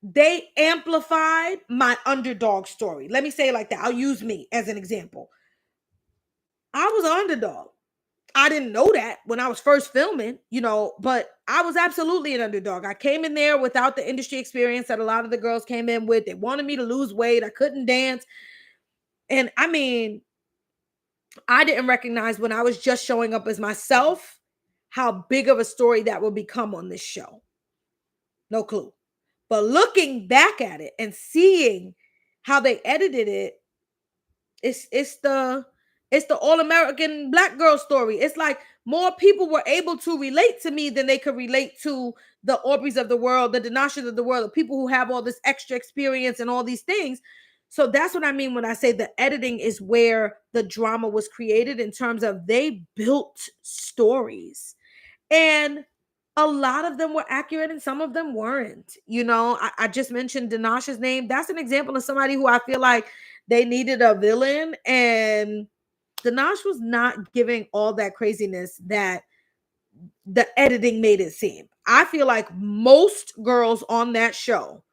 they amplified my underdog story. Let me say it like that. I'll use me as an example. I was an underdog. I didn't know that when I was first filming, but I was absolutely an underdog. I came in there without the industry experience that a lot of the girls came in with. They wanted me to lose weight. I couldn't dance. And I mean, I didn't recognize when I was just showing up as myself how big of a story that would become on this show. No clue. But looking back at it and seeing how they edited it, it's the all-American black girl story. It's like more people were able to relate to me than they could relate to the Aubreys of the world, the Dinashas of the world, the people who have all this extra experience and all these things. So that's what I mean when I say the editing is where the drama was created, in terms of they built stories. And a lot of them were accurate and some of them weren't. I just mentioned Dinash's name. That's an example of somebody who I feel like they needed a villain, and Dinash was not giving all that craziness that the editing made it seem. I feel like most girls on that show,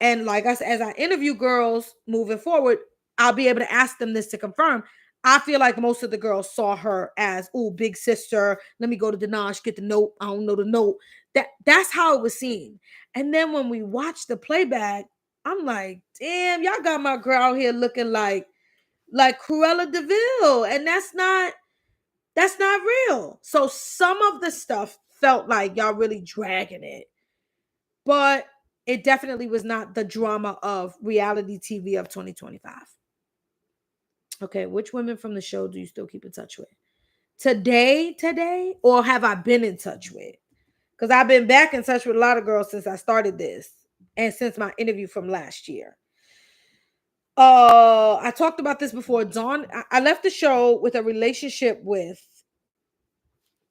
and like I said, as I interview girls moving forward, I'll be able to ask them this to confirm. I feel like most of the girls saw her as, oh, big sister. Let me go to Dinash, get the note. I don't know the note. That's how it was seen. And then when we watched the playback, I'm like, damn, y'all got my girl out here looking like Cruella DeVille. And that's not real. So some of the stuff felt like y'all really dragging it. But it definitely was not the drama of reality TV of 2025. Okay, which women from the show do you still keep in touch with? Today, or have I been in touch with? Because I've been back in touch with a lot of girls since I started this and since my interview from last year. I talked about this before. Dawn, I left the show with a relationship with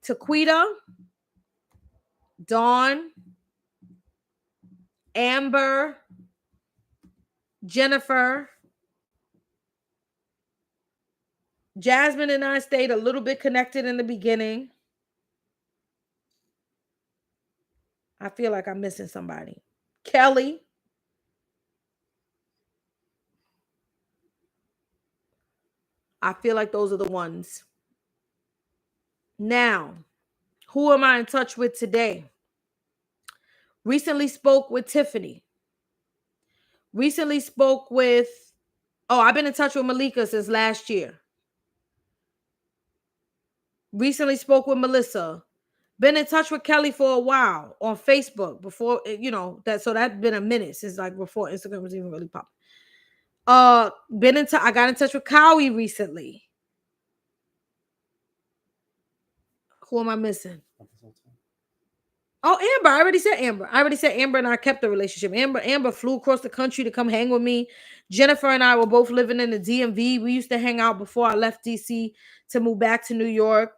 Taquita, Dawn, Amber, Jennifer. Jasmine and I stayed a little bit connected in the beginning. I feel like I'm missing somebody. Kelly. I feel like those are the ones. Now, who am I in touch with today? Recently spoke with Tiffany. Recently spoke with, I've been in touch with Malika since last year. Recently spoke with Melissa. Been in touch with Kelly for a while on Facebook before, so that's been a minute since like before Instagram was even really popping. I got in touch with Cowie recently. Who am I missing? Oh, Amber. I already said Amber and I kept the relationship. Amber flew across the country to come hang with me. Jennifer and I were both living in the DMV. We used to hang out before I left DC to move back to New York.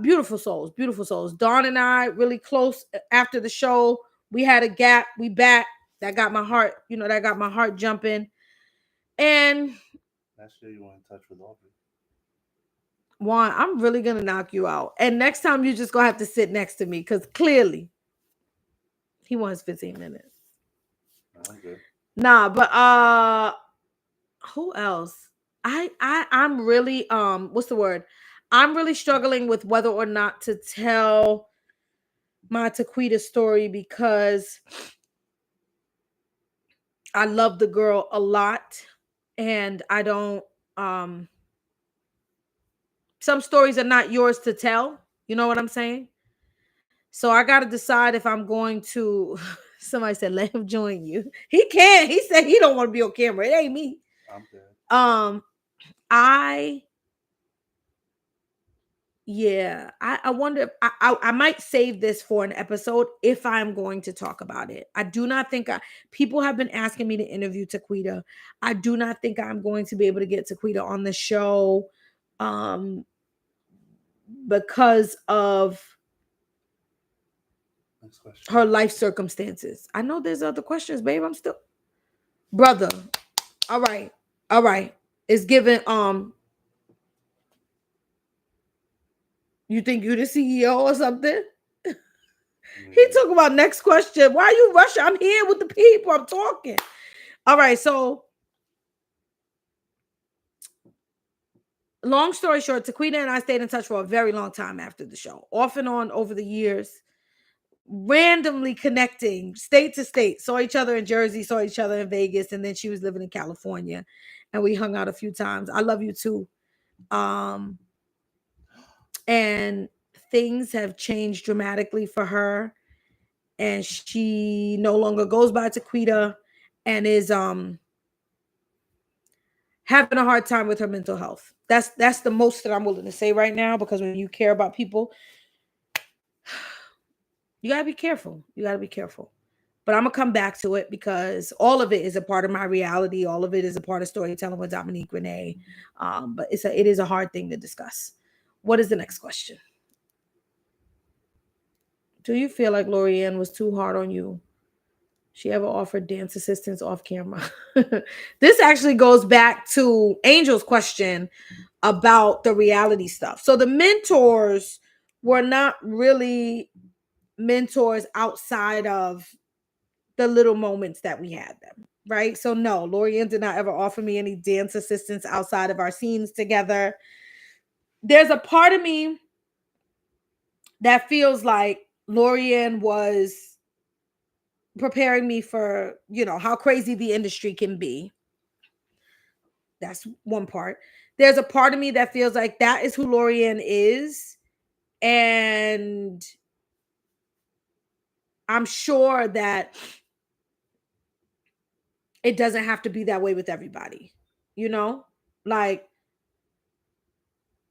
Beautiful souls, beautiful souls. Dawn and I really close after the show. We had a gap. We back. That got my heart, jumping. And last year you were in touch with Aubrey. Juan, I'm really gonna knock you out. And next time you just gonna have to sit next to me, because clearly he wants 15 minutes. I'm good. Nah, but who else? I'm really what's the word? I'm really struggling with whether or not to tell my Taquita story, because I love the girl a lot, and I don't some stories are not yours to tell. You know what I'm saying? So I got to decide if I'm going to. Somebody said, let him join you. He can't. He said he don't want to be on camera. It ain't me. I'm good. I wonder if I might save this for an episode if I'm going to talk about it. I do not think people have been asking me to interview Taquita. I do not think I'm going to be able to get Taquita on the show because of her life circumstances. I know there's other questions, babe. I'm still brother. All right. It's given you think you the CEO or something? He talking about next question. Why are you rushing? I'm here with the people. I'm talking. All right. So, long story short, Taquita and I stayed in touch for a very long time after the show, off and on over the years, randomly connecting state to state. Saw each other in Jersey, saw each other in Vegas, and then she was living in California, and we hung out a few times. I love you too. And things have changed dramatically for her, and she no longer goes by Taquita and is having a hard time with her mental health. That's the most that I'm willing to say right now, because when you care about people, you gotta be careful. You gotta be careful. But I'm gonna come back to it because all of it is a part of my reality. All of it is a part of storytelling with Dominique Renee. But it is a hard thing to discuss. What is the next question? Do you feel like Lorianne was too hard on you? She ever offered dance assistance off camera? This actually goes back to Angel's question about the reality stuff. So the mentors were not really mentors outside of the little moments that we had them, right? So no, Lorianne did not ever offer me any dance assistance outside of our scenes together. There's a part of me that feels like Lorianne was preparing me for, how crazy the industry can be. That's one part. There's a part of me that feels like that is who Lorianne is. And I'm sure that it doesn't have to be that way with everybody. Like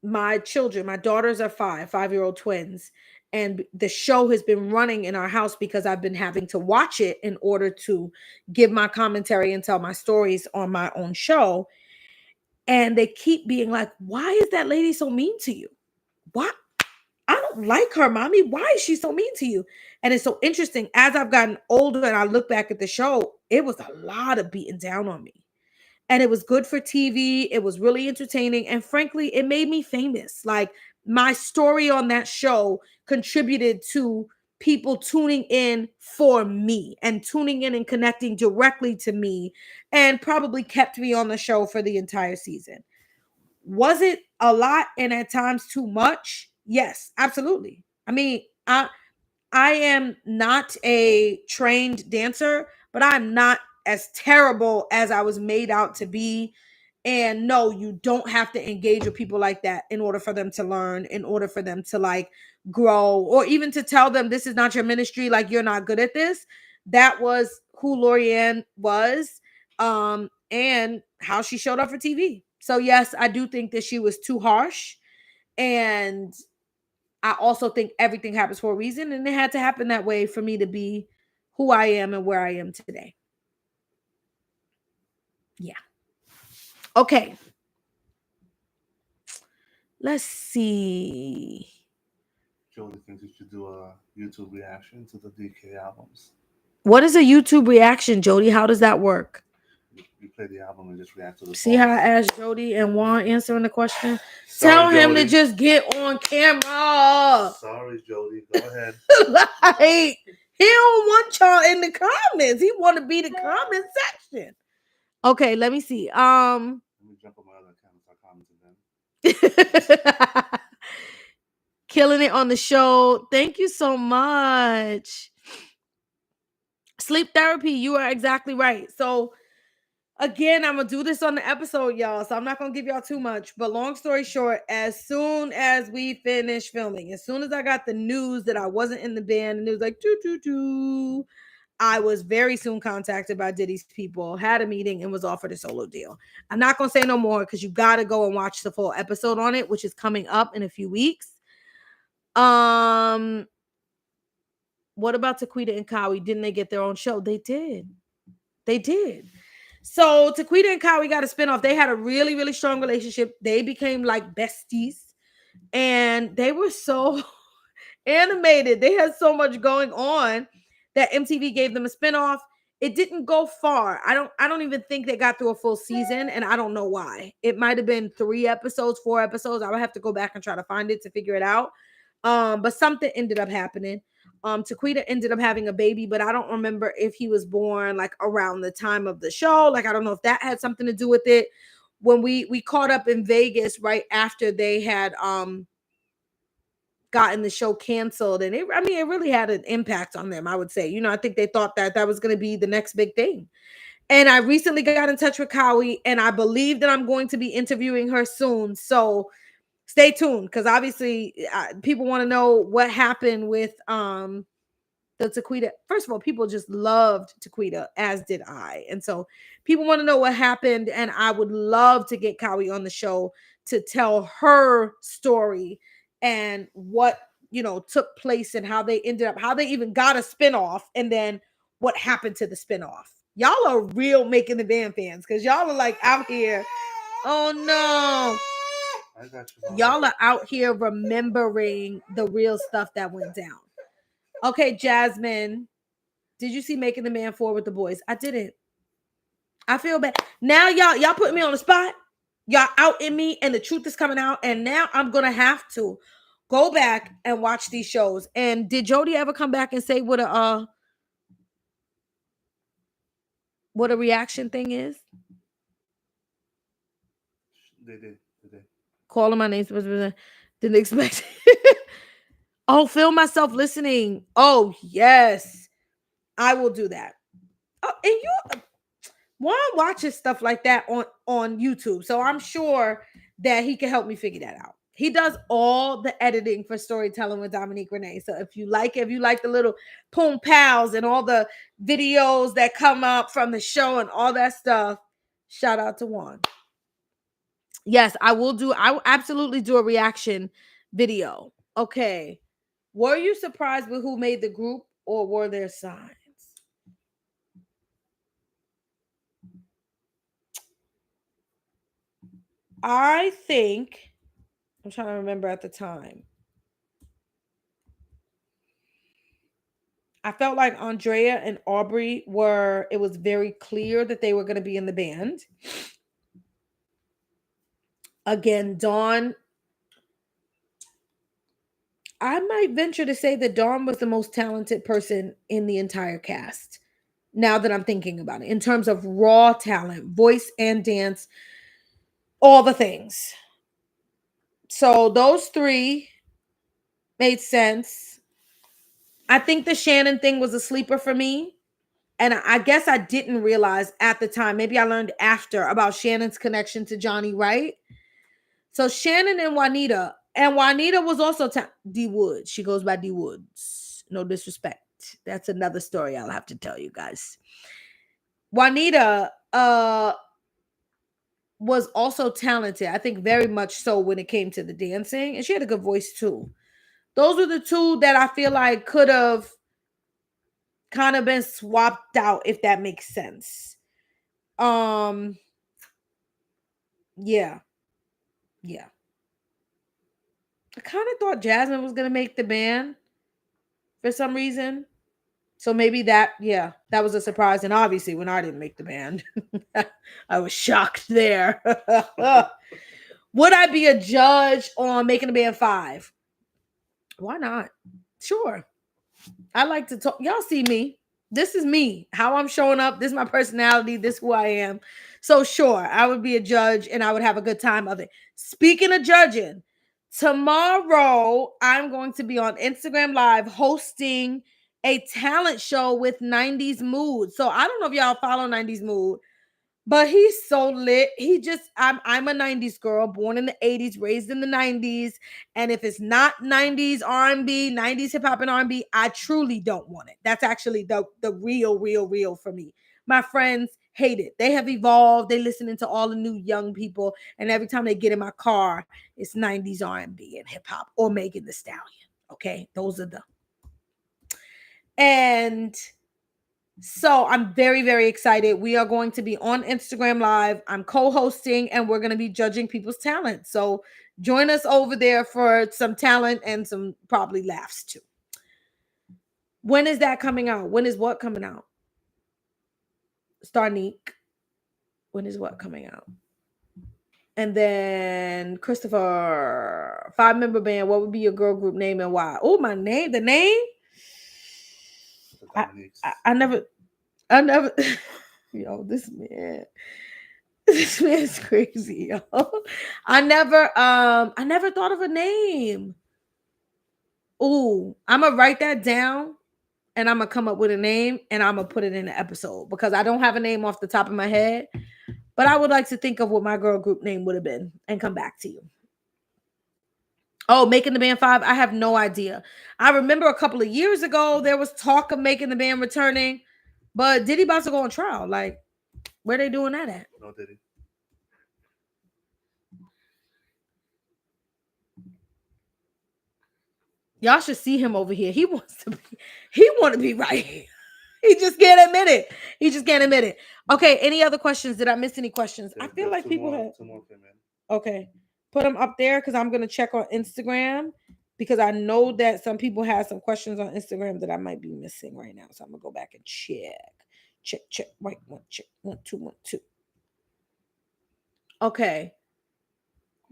my children, my daughters are 5-year-old twins. And the show has been running in our house because I've been having to watch it in order to give my commentary and tell my stories on my own show. And they keep being like, why is that lady so mean to you? What? I don't like her, mommy. Why is she so mean to you? And it's so interesting. As I've gotten older and I look back at the show, it was a lot of beating down on me. And it was good for TV. It was really entertaining. And frankly, it made me famous. Like my story on that show contributed to people tuning in for me and tuning in and connecting directly to me, and probably kept me on the show for the entire season. Was it a lot and at times too much? Yes, absolutely. I mean, I am not a trained dancer, but I'm not as terrible as I was made out to be. And no, you don't have to engage with people like that in order for them to learn, in order for them to like grow, or even to tell them this is not your ministry, like you're not good at this. That was who Lorianne was, and how she showed up for TV. So yes, I do think that she was too harsh, and I also think everything happens for a reason, and it had to happen that way for me to be who I am and where I am today. Yeah. Okay. Let's see. Jody thinks you should do a YouTube reaction to the DK albums. What is a YouTube reaction, Jody? How does that work? You play the album and just react to the See songs. how I asked Jody and Juan answering the question? Sorry, Tell him Jody. to just get on camera. Sorry, Jody. Go ahead. Like, he don't want y'all in the comments. He want to be the comment section. Okay, let me see. Let me jump on my other account and start commenting then. Killing it on the show. Thank you so much. Sleep therapy, you are exactly right. So again, I'm gonna do this on the episode, y'all. So I'm not gonna give y'all too much. But long story short, as soon as we finished filming, as soon as I got the news that I wasn't in the band, and it was like doo, I was very soon contacted by Diddy's people, had a meeting, and was offered a solo deal. I'm not gonna say no more because you gotta go and watch the full episode on it, which is coming up in a few weeks. What about Taquita and Kawi? Didn't they get their own show? They did. They did. So Taquita and Kawi got a spinoff. They had a really, really strong relationship. They became like besties. And they were so animated. They had so much going on that MTV gave them a spinoff. It didn't go far. I don't even think they got through a full season, and I don't know why. It might have been 3 episodes, 4 episodes. I would have to go back and try to find it to figure it out. But something ended up happening. Taquita ended up having a baby, but I don't remember if he was born like around the time of the show. Like I don't know if that had something to do with it. When we caught up in Vegas right after they had gotten the show canceled, and it really had an impact on them, I would say. I think they thought that that was going to be the next big thing. And I recently got in touch with Cowie, and I believe that I'm going to be interviewing her soon. So stay tuned, because obviously people want to know what happened with the Taquita. First of all, people just loved Taquita, as did I. And so people want to know what happened. And I would love to get Cowie on the show to tell her story and what, took place and how they ended up, how they even got a spinoff, and then what happened to the spinoff. Y'all are real Making the Band fans, because y'all are like out here. Oh no. I got you. Y'all are out here remembering the real stuff that went down. Okay, Jasmine, did you see Making the Man 4 with the boys? I didn't. I feel bad. Now y'all putting me on the spot. Y'all out in me, and the truth is coming out, and now I'm gonna have to go back and watch these shows. And did Jody ever come back and say what a reaction thing is? They did. Calling my name, didn't expect. Oh, film myself listening. Oh yes, I will do that. Oh, and you. Juan watches stuff like that on YouTube, so I'm sure that he can help me figure that out. He does all the editing for Storytelling with Dominique Renee. So if you like the little poom pals and all the videos that come up from the show and all that stuff, shout out to Juan. Yes, I will absolutely do a reaction video. Okay. Were you surprised with who made the group, or were there signs? I think, I'm trying to remember at the time. I felt like Andrea and Aubrey it was very clear that they were going to be in the band. Again, Dawn, I might venture to say that Dawn was the most talented person in the entire cast. Now that I'm thinking about it, in terms of raw talent, voice and dance, all the things. So those three made sense. I think the Shannon thing was a sleeper for me. And I guess I didn't realize at the time, maybe I learned after, about Shannon's connection to Johnny Wright. So Shannon and Juanita was also D Woods. She goes by D Woods. No disrespect. That's another story I'll have to tell you guys. Juanita was also talented. I think very much so when it came to the dancing. And she had a good voice too. Those were the two that I feel like could have kind of been swapped out, if that makes sense. Yeah. I kind of thought Jasmine was gonna make the band for some reason. So maybe that was a surprise. And obviously when I didn't make the band, I was shocked there. Would I be a judge on Making the Band 5? Why not? Sure. I like to talk. Y'all see me. This is me. How I'm showing up. This is my personality. This is who I am. So sure, I would be a judge and I would have a good time of it. Speaking of judging, tomorrow I'm going to be on Instagram Live hosting a talent show with 90s Mood. So I don't know if y'all follow 90s Mood, but he's so lit. I'm a 90s girl, born in the 80s, raised in the 90s. And if it's not 90s R&B, 90s hip hop and R&B, I truly don't want it. That's actually the real for me. My friends hate it. They have evolved. They listening to all the new young people. And every time they get in my car, it's 90s R&B and hip hop or Megan Thee Stallion. Okay, those are the. And so I'm very, very excited. We are going to be on Instagram Live. I'm co-hosting and we're going to be judging people's talent. So join us over there for some talent and some probably laughs too. When is that coming out? When is what coming out? Starnique. When is what coming out? And then Christopher, 5-member band. What would be your girl group name and why? Oh, my name, the name? I never, I never. Yo, this man's crazy, yo. I never thought of a name. Ooh, I'm gonna write that down and I'm gonna come up with a name and I'm gonna put it in the episode because I don't have a name off the top of my head, but I would like to think of what my girl group name would have been and come back to you. Oh, making the band 5. I have no idea. I remember a couple of years ago there was talk of making the band returning, but Diddy about to go on trial. Like, where they doing that at? No, Diddy. Y'all should see him over here. He want to be right here. He just can't admit it. He just can't admit it. Okay, any other questions? Did I miss any questions? I feel like people have. Two more came in. Okay, put them up there because I'm gonna check on Instagram because I know that some people have some questions on Instagram that I might be missing right now. So I'm gonna go back and check. Wait, check 1 2 1 2. Okay,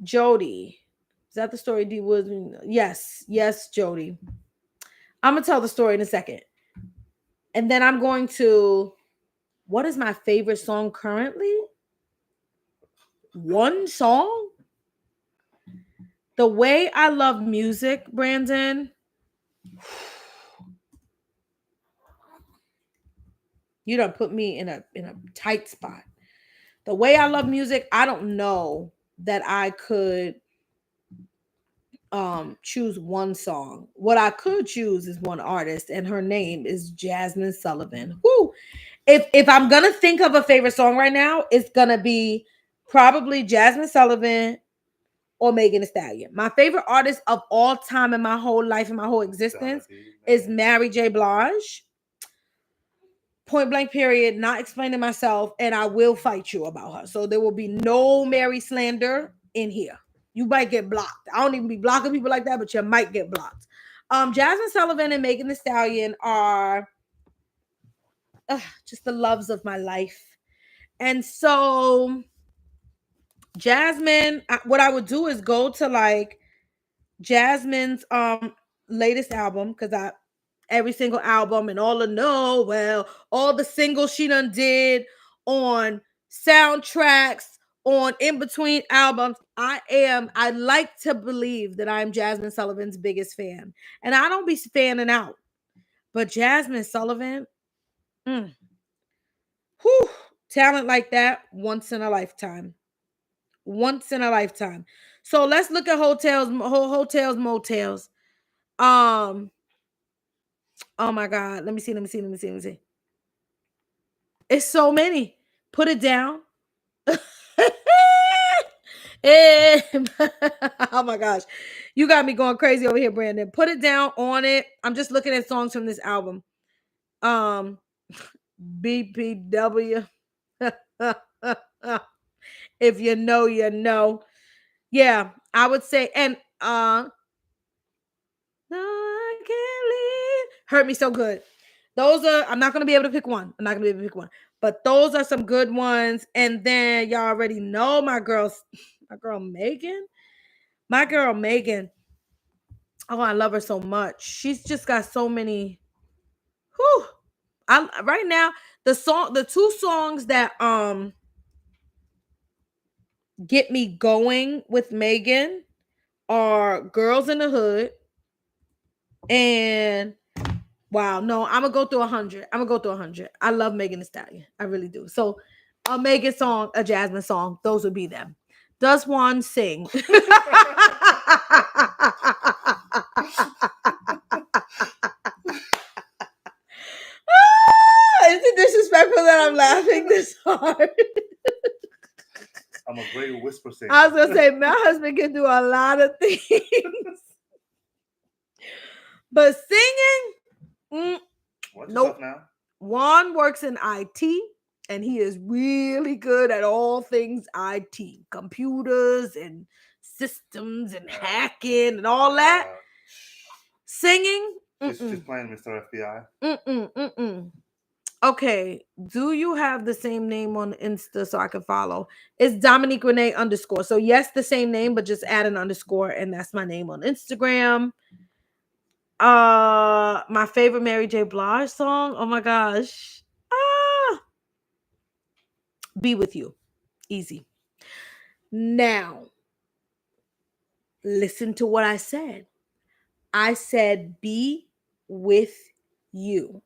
Jody, is that the story? D Woods? Yes, Jody. I'm gonna tell the story in a second, and then I'm going to. What is my favorite song currently? One song? The Way I Love Music, Brandon. You done put me in a tight spot. The Way I Love Music, I don't know that I could choose one song. What I could choose is one artist, and her name is Jasmine Sullivan. Whoo! If I'm gonna think of a favorite song right now, it's gonna be probably Jasmine Sullivan or Megan Thee Stallion. My favorite artist of all time in my whole life and my whole existence is Mary J. Blige. Point blank period, not explaining myself, and I will fight you about her. So there will be no Mary slander in here. You might get blocked. I don't even be blocking people like that, but you might get blocked. Jasmine Sullivan and Megan Thee Stallion are just the loves of my life. And so Jasmine, what I would do is go to like Jasmine's latest album because every single album and all the all the singles she done did on soundtracks, on in between albums. I like to believe that I'm Jasmine Sullivan's biggest fan. And I don't be fanning out. But Jasmine Sullivan, whew, talent like that once in a lifetime. Once in a lifetime. So let's look at hotels, motels. Oh my God. Let me see. It's so many. Put it down. Oh my gosh. You got me going crazy over here, Brandon. Put it down on it. I'm just looking at songs from this album. BPW. If you know, you know. Yeah, I would say, and no, I can't leave. Hurt Me So Good. Those are, I'm not gonna be able to pick one. But those are some good ones. And then y'all already know my girl Megan. My girl Megan. Oh, I love her so much. She's just got so many. Whew. Right now, the two songs that get me going with Megan are Girls in the Hood and wow, no, I'm gonna go through 100. I love Megan Thee Stallion. I really do. So a Megan song, a Jasmine song, those would be them. Does one sing? Is it disrespectful that I'm laughing this hard? I'm a great whisper singer. I was gonna say my husband can do a lot of things, but singing, nope. Now? Juan works in IT, and he is really good at all things IT, computers and systems and hacking and all that. Singing, she's playing Mr. FBI. Okay, do you have the same name on Insta so I can follow? It's Dominique Renee _ So yes, the same name, but just add an underscore, and that's my name on Instagram. My favorite Mary J. Blige song. Oh my gosh. Ah, Be With You. Easy. Now, listen to what I said. I said be with you.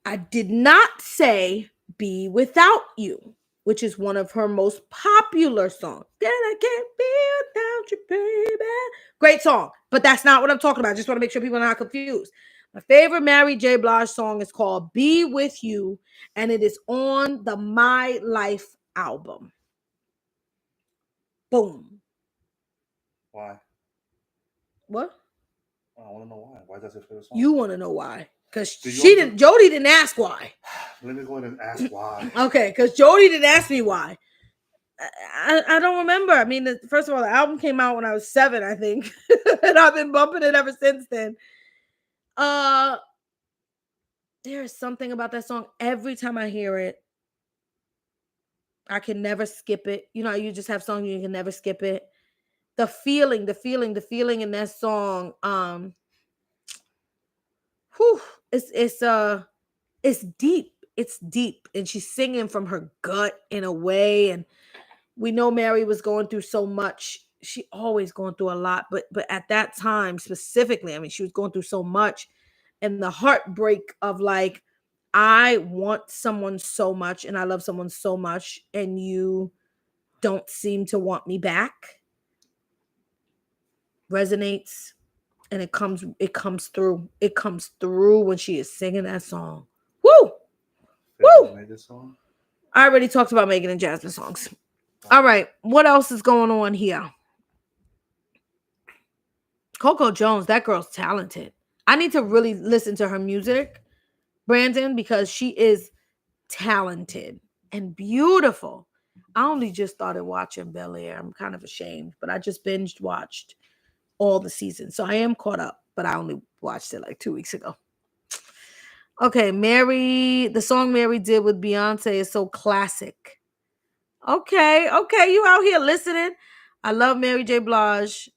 I did not say be without you, which is one of her most popular songs. Then I can't be without you, baby. Great song, but that's not what I'm talking about. I just want to make sure people are not confused. My favorite Mary J. Blige song is called Be With You, and it is on the My Life album. Boom. Why? What? I want to know why. Why is that your favorite song? You want to know why? Because Do you she also- didn't. Jody didn't ask why. Let me go ahead and ask why. Okay, because Jody didn't ask me why. I don't remember. I mean, first of all, the album came out when I was 7, I think, and I've been bumping it ever since then. Uh, there is something about that song. Every time I hear it, I can never skip it. You know, you just have songs you can never skip it. The feeling in that song. Whew, it's deep. It's deep, and she's singing from her gut in a way, and we know Mary was going through so much. She always going through a lot, but at that time specifically, I mean, she was going through so much, and the heartbreak of like, I want someone so much, and I love someone so much, and you don't seem to want me back, resonates, and it comes through when she is singing that song. Woo, woo! Made this song? I already talked about Megan and Jasmine songs. All right, what else is going on here? Coco Jones, that girl's talented. I need to really listen to her music, Brandon, because she is talented and beautiful. I only just started watching Bel Air. I'm kind of ashamed, but I just binged watched all the seasons. So I am caught up, but I only watched it like 2 weeks ago. Okay, Mary, the song Mary did with Beyonce is so classic. Okay, you out here listening. I love Mary J. Blige.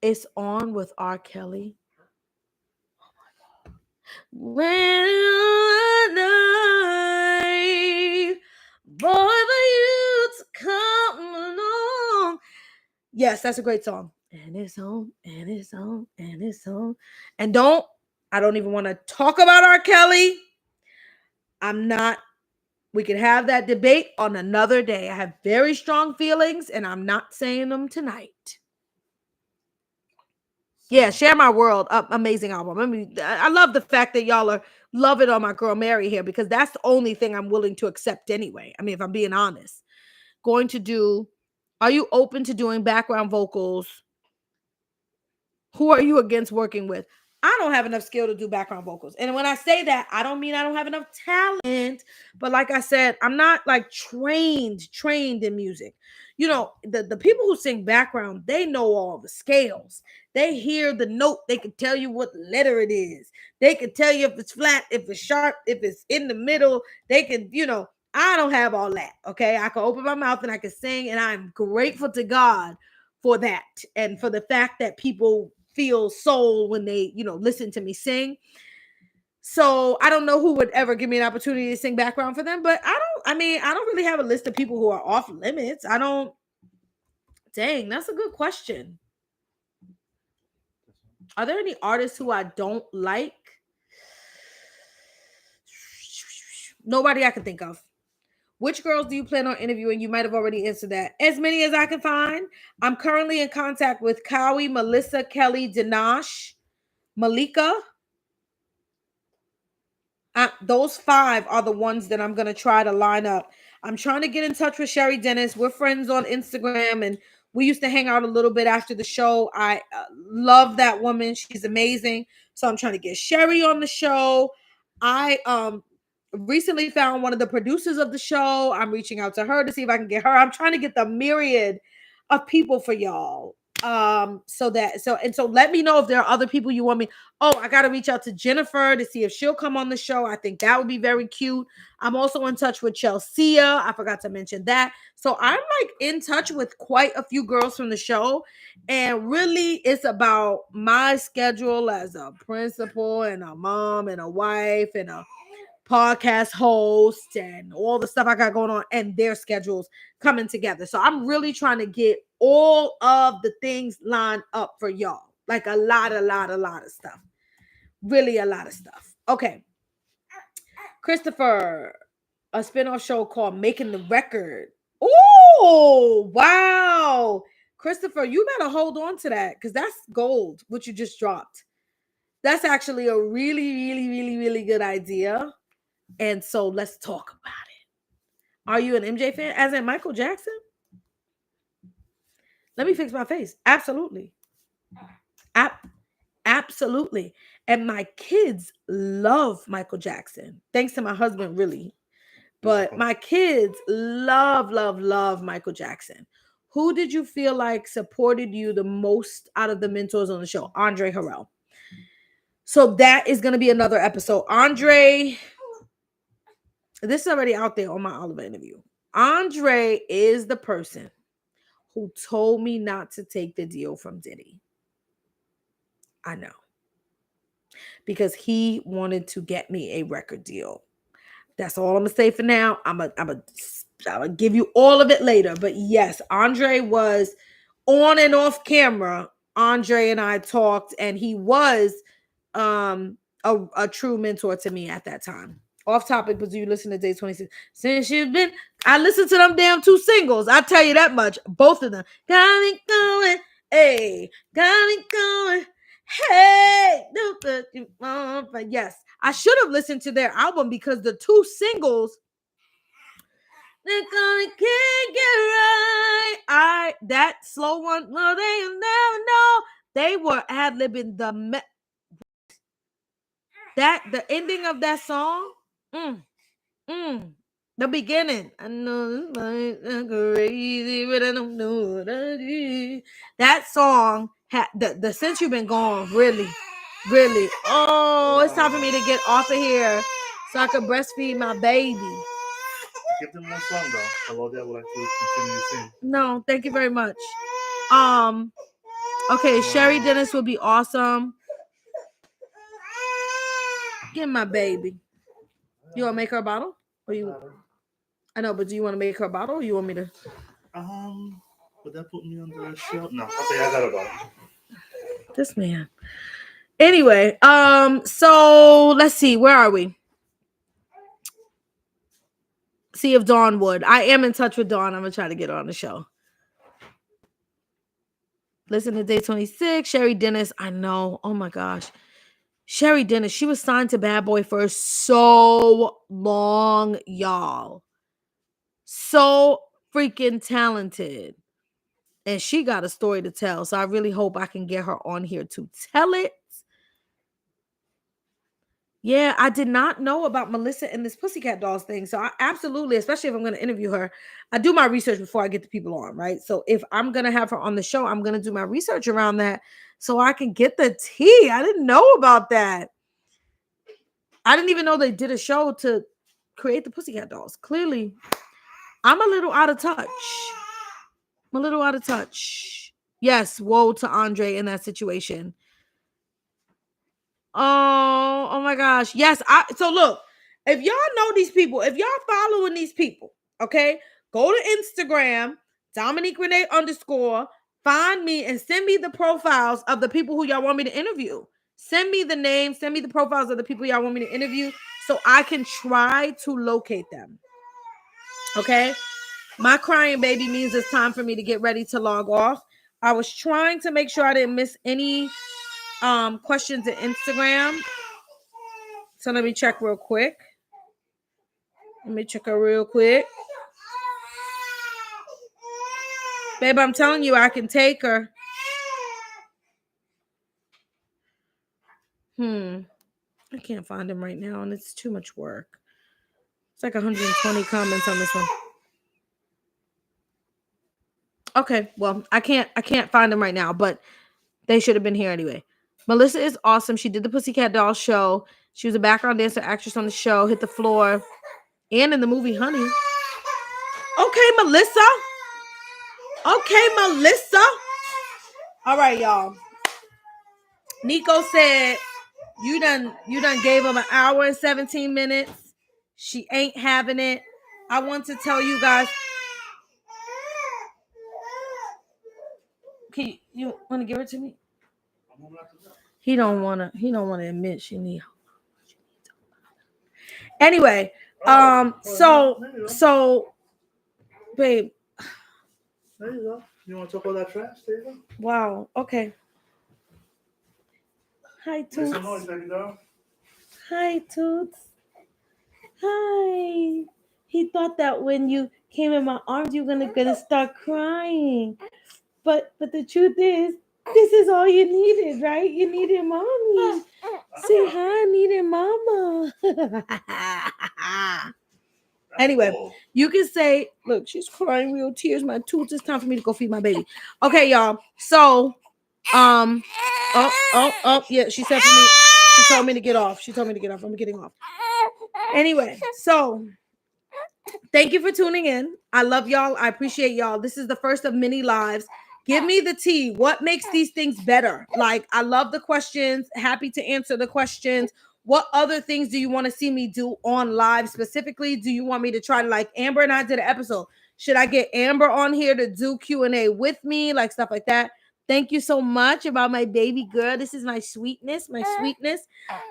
It's on with R. Kelly. When I boy, for you to come along. Yes, that's a great song. And it's on, and it's on, and it's on. And I don't even want to talk about R. Kelly. I'm not. We can have that debate on another day. I have very strong feelings, and I'm not saying them tonight. Yeah, Share My World, amazing album. I mean, I love the fact that y'all are loving on my girl Mary here, because that's the only thing I'm willing to accept anyway. I mean, if I'm being honest, are you open to doing background vocals? Who are you against working with? I don't have enough skill to do background vocals. And when I say that, I don't mean I don't have enough talent. But like I said, I'm not like trained in music. You know, the people who sing background, they know all the scales. They hear the note. They can tell you what letter it is. They can tell you if it's flat, if it's sharp, if it's in the middle. They can, I don't have all that. Okay. I can open my mouth and I can sing. And I'm grateful to God for that. And for the fact that people feel soul when they, listen to me sing. So I don't know who would ever give me an opportunity to sing background for them, but I don't really have a list of people who are off limits. Dang, that's a good question. Are there any artists who I don't like? Nobody I can think of. Which girls do you plan on interviewing? You might have already answered that. As many as I can find. I'm currently in contact with Cowie, Melissa, Kelly, Dinash, Malika. Those 5 are the ones that I'm going to try to line up. I'm trying to get in touch with Sherry Dennis. We're friends on Instagram, and we used to hang out a little bit after the show. I love that woman. She's amazing. So I'm trying to get Sherry on the show. I recently found one of the producers of the show. I'm reaching out to her to see if I can get her. I'm trying to get the myriad of people for y'all. So let me know if there are other people you want me. Oh, I gotta reach out to Jennifer to see if she'll come on the show. I think that would be very cute. I'm also in touch with Chelsea. I forgot to mention that. So I'm like in touch with quite a few girls from the show, and really it's about my schedule as a principal and a mom and a wife and a podcast host and all the stuff I got going on and their schedules coming together. So I'm really trying to get all of the things lined up for y'all. Like a lot of stuff. Really a lot of stuff. Okay. Christopher, a spinoff show called Making the Record. Oh, wow. Christopher, you better hold on to that because that's gold, what you just dropped. That's actually a really good idea. And so let's talk about it. Are you an MJ fan? As in Michael Jackson? Let me fix my face. Absolutely. Absolutely. And my kids love Michael Jackson. Thanks to my husband, really. But my kids love Michael Jackson. Who did you feel like supported you the most out of the mentors on the show? Andre Harrell. So that is going to be another episode. Andre, this is already out there on my Oliver interview. Andre is the person who told me not to take the deal from Diddy. I know. Because he wanted to get me a record deal. That's all I'm going to say for now. I'm going to give you all of it later. But yes, Andre was on and off camera. Andre and I talked, and he was a true mentor to me at that time. Off topic, but do you listen to Day 26? Since you've been, I listened to them damn 2 singles. I tell you that much. Both of them. Got me going. Hey, got me going. Hey, but yes, I should have listened to their album because the 2 singles, they're gonna kick it right. That slow one, no, they'll never know. They were ad-libbing the ending of that song. The beginning. I know it's crazy, but I don't know what I do. That song had the Since You've Been Gone, really. Oh, it's time for me to get off of here so I can breastfeed my baby. Give them one song though. Claudia would like to continue to sing. No, thank you very much. Okay, Sherry Dennis would be awesome. Get my baby. You want to make her a bottle? Or you? I know, but do you want to make her a bottle, or you want me to? Would that put me on the show? No, okay, I got a bottle. This man. Anyway, so let's see. Where are we? See if Dawn would. I am in touch with Dawn. I'm gonna try to get her on the show. Listen to Day 26. Sherry Dennis. I know. Oh my gosh. Sherry Dennis. She was signed to Bad Boy for so long, y'all. So freaking talented. And she got a story to tell. So I really hope I can get her on here to tell it. Yeah, I did not know about Melissa and this Pussycat Dolls thing. So I absolutely, especially if I'm going to interview her, I do my research before I get the people on, right? So if I'm going to have her on the show, I'm going to do my research around that so I can get the tea. I didn't know about that. I didn't even know they did a show to create the Pussycat Dolls. Clearly, I'm a little out of touch. Yes, woe to Andre in that situation. Oh my gosh. Yes. So look, if y'all know these people, if y'all following these people, okay, go to Instagram, Dominique Renee _, find me and send me the profiles of the people who y'all want me to interview. Send me the names, send me the profiles of the people y'all want me to interview so I can try to locate them. Okay. My crying baby means it's time for me to get ready to log off. I was trying to make sure I didn't miss any questions at Instagram. So let me check real quick. Babe, I'm telling you, I can take her. I can't find him right now, and it's too much work. It's like 120 comments on this one. Okay, well, I can't find them right now, but they should have been here anyway. Melissa is awesome. She did the Pussycat Dolls show. She was a background dancer, actress on the show, Hit the Floor, and in the movie Honey. Okay, Melissa. Okay, Melissa. All right, y'all. Nico said you done gave him an hour and 17 minutes. She ain't having it. I want to tell you guys. You want to give her to me? He don't wanna admit she need. Anyway, so babe. There you go. You want to talk about that trash? There you go. Wow. Okay. Hi, Toots. Make some noise, baby girl. Hi, Toots. Hi. He thought that when you came in my arms, you were gonna start crying. But the truth is, this is all you needed, right? You needed mommy. Say hi, I needed mama. Anyway, you can say, look, she's crying real tears. My Toots, it's time for me to go feed my baby. Okay, y'all. So, yeah, she said for me, she told me to get off. I'm getting off. Anyway, so thank you for tuning in. I love y'all. I appreciate y'all. This is the first of many lives. Give me the tea. What makes these things better? Like, I love the questions. Happy to answer the questions. What other things do you want to see me do on live specifically? Do you want me to try to, like, Amber and I did an episode. Should I get Amber on here to do Q&A with me? Like, stuff like that. Thank you so much about my baby girl. This is my sweetness.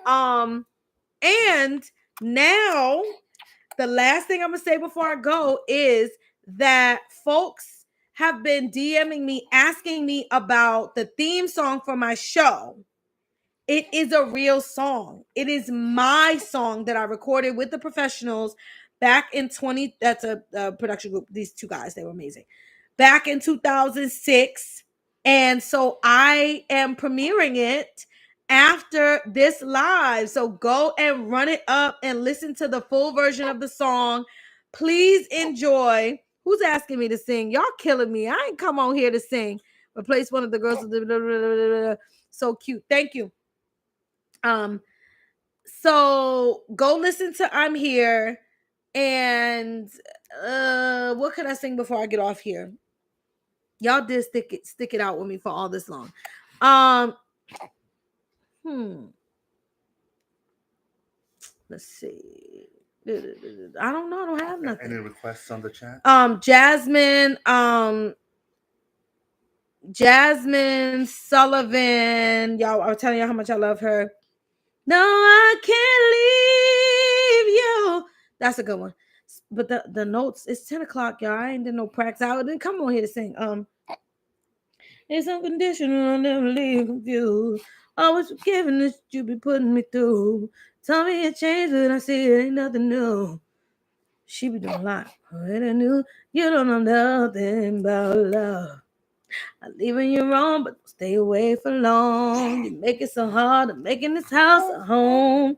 And now the last thing I'm going to say before I go is that folks have been DMing me, asking me about the theme song for my show. It is a real song. It is my song that I recorded with the professionals back in that's a production group. These two guys, they were amazing. Back in 2006. And so I am premiering it after this live. So go and run it up and listen to the full version of the song. Please enjoy. Who's asking me to sing? Y'all killing me. I ain't come on here to sing. Replace one of the girls. So cute. Thank you. So go listen to I'm Here. And what can I sing before I get off here? Y'all did stick it out with me for all this long. Let's see. I don't know. I don't have nothing. Any requests on the chat? Jasmine Sullivan. Y'all, I was telling you how much I love her. No, I can't leave you. That's a good one. But the notes, it's 10 o'clock, y'all. I ain't did no practice. I didn't come on here to sing. It's unconditional, I'll never leave confused. Always forgiving this you be putting me through. Tell me it changed, but I see it ain't nothing new. She be doing a lot. I knew you don't know nothing about love. I leaving you wrong, but stay away for long. You make it so hard to making this house a home.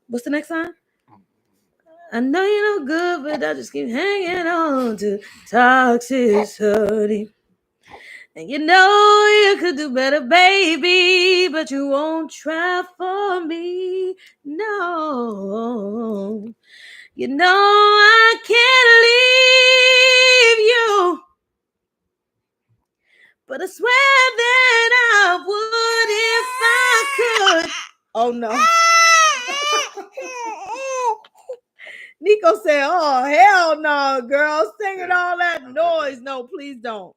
What's the next song? I know you're no good, but I just keep hanging on to toxicity. And you know you could do better, baby, but you won't try for me. No. You know I can't leave you. But I swear that I would if I could. Oh, no. Nico said, oh, hell no, girl. Singing all that noise. No, please don't.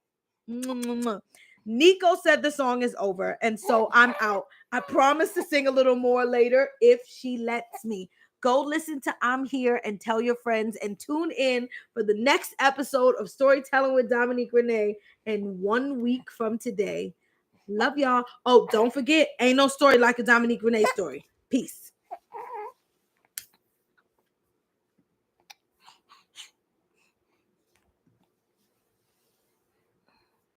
Nico said the song is over, and so I'm out. I promise to sing a little more later if she lets me. Go listen to I'm Here and tell your friends and tune in for the next episode of Storytelling with Dominique Renee in 1 week from today. Love y'all. Oh, don't forget, ain't no story like a Dominique Renee story. Peace.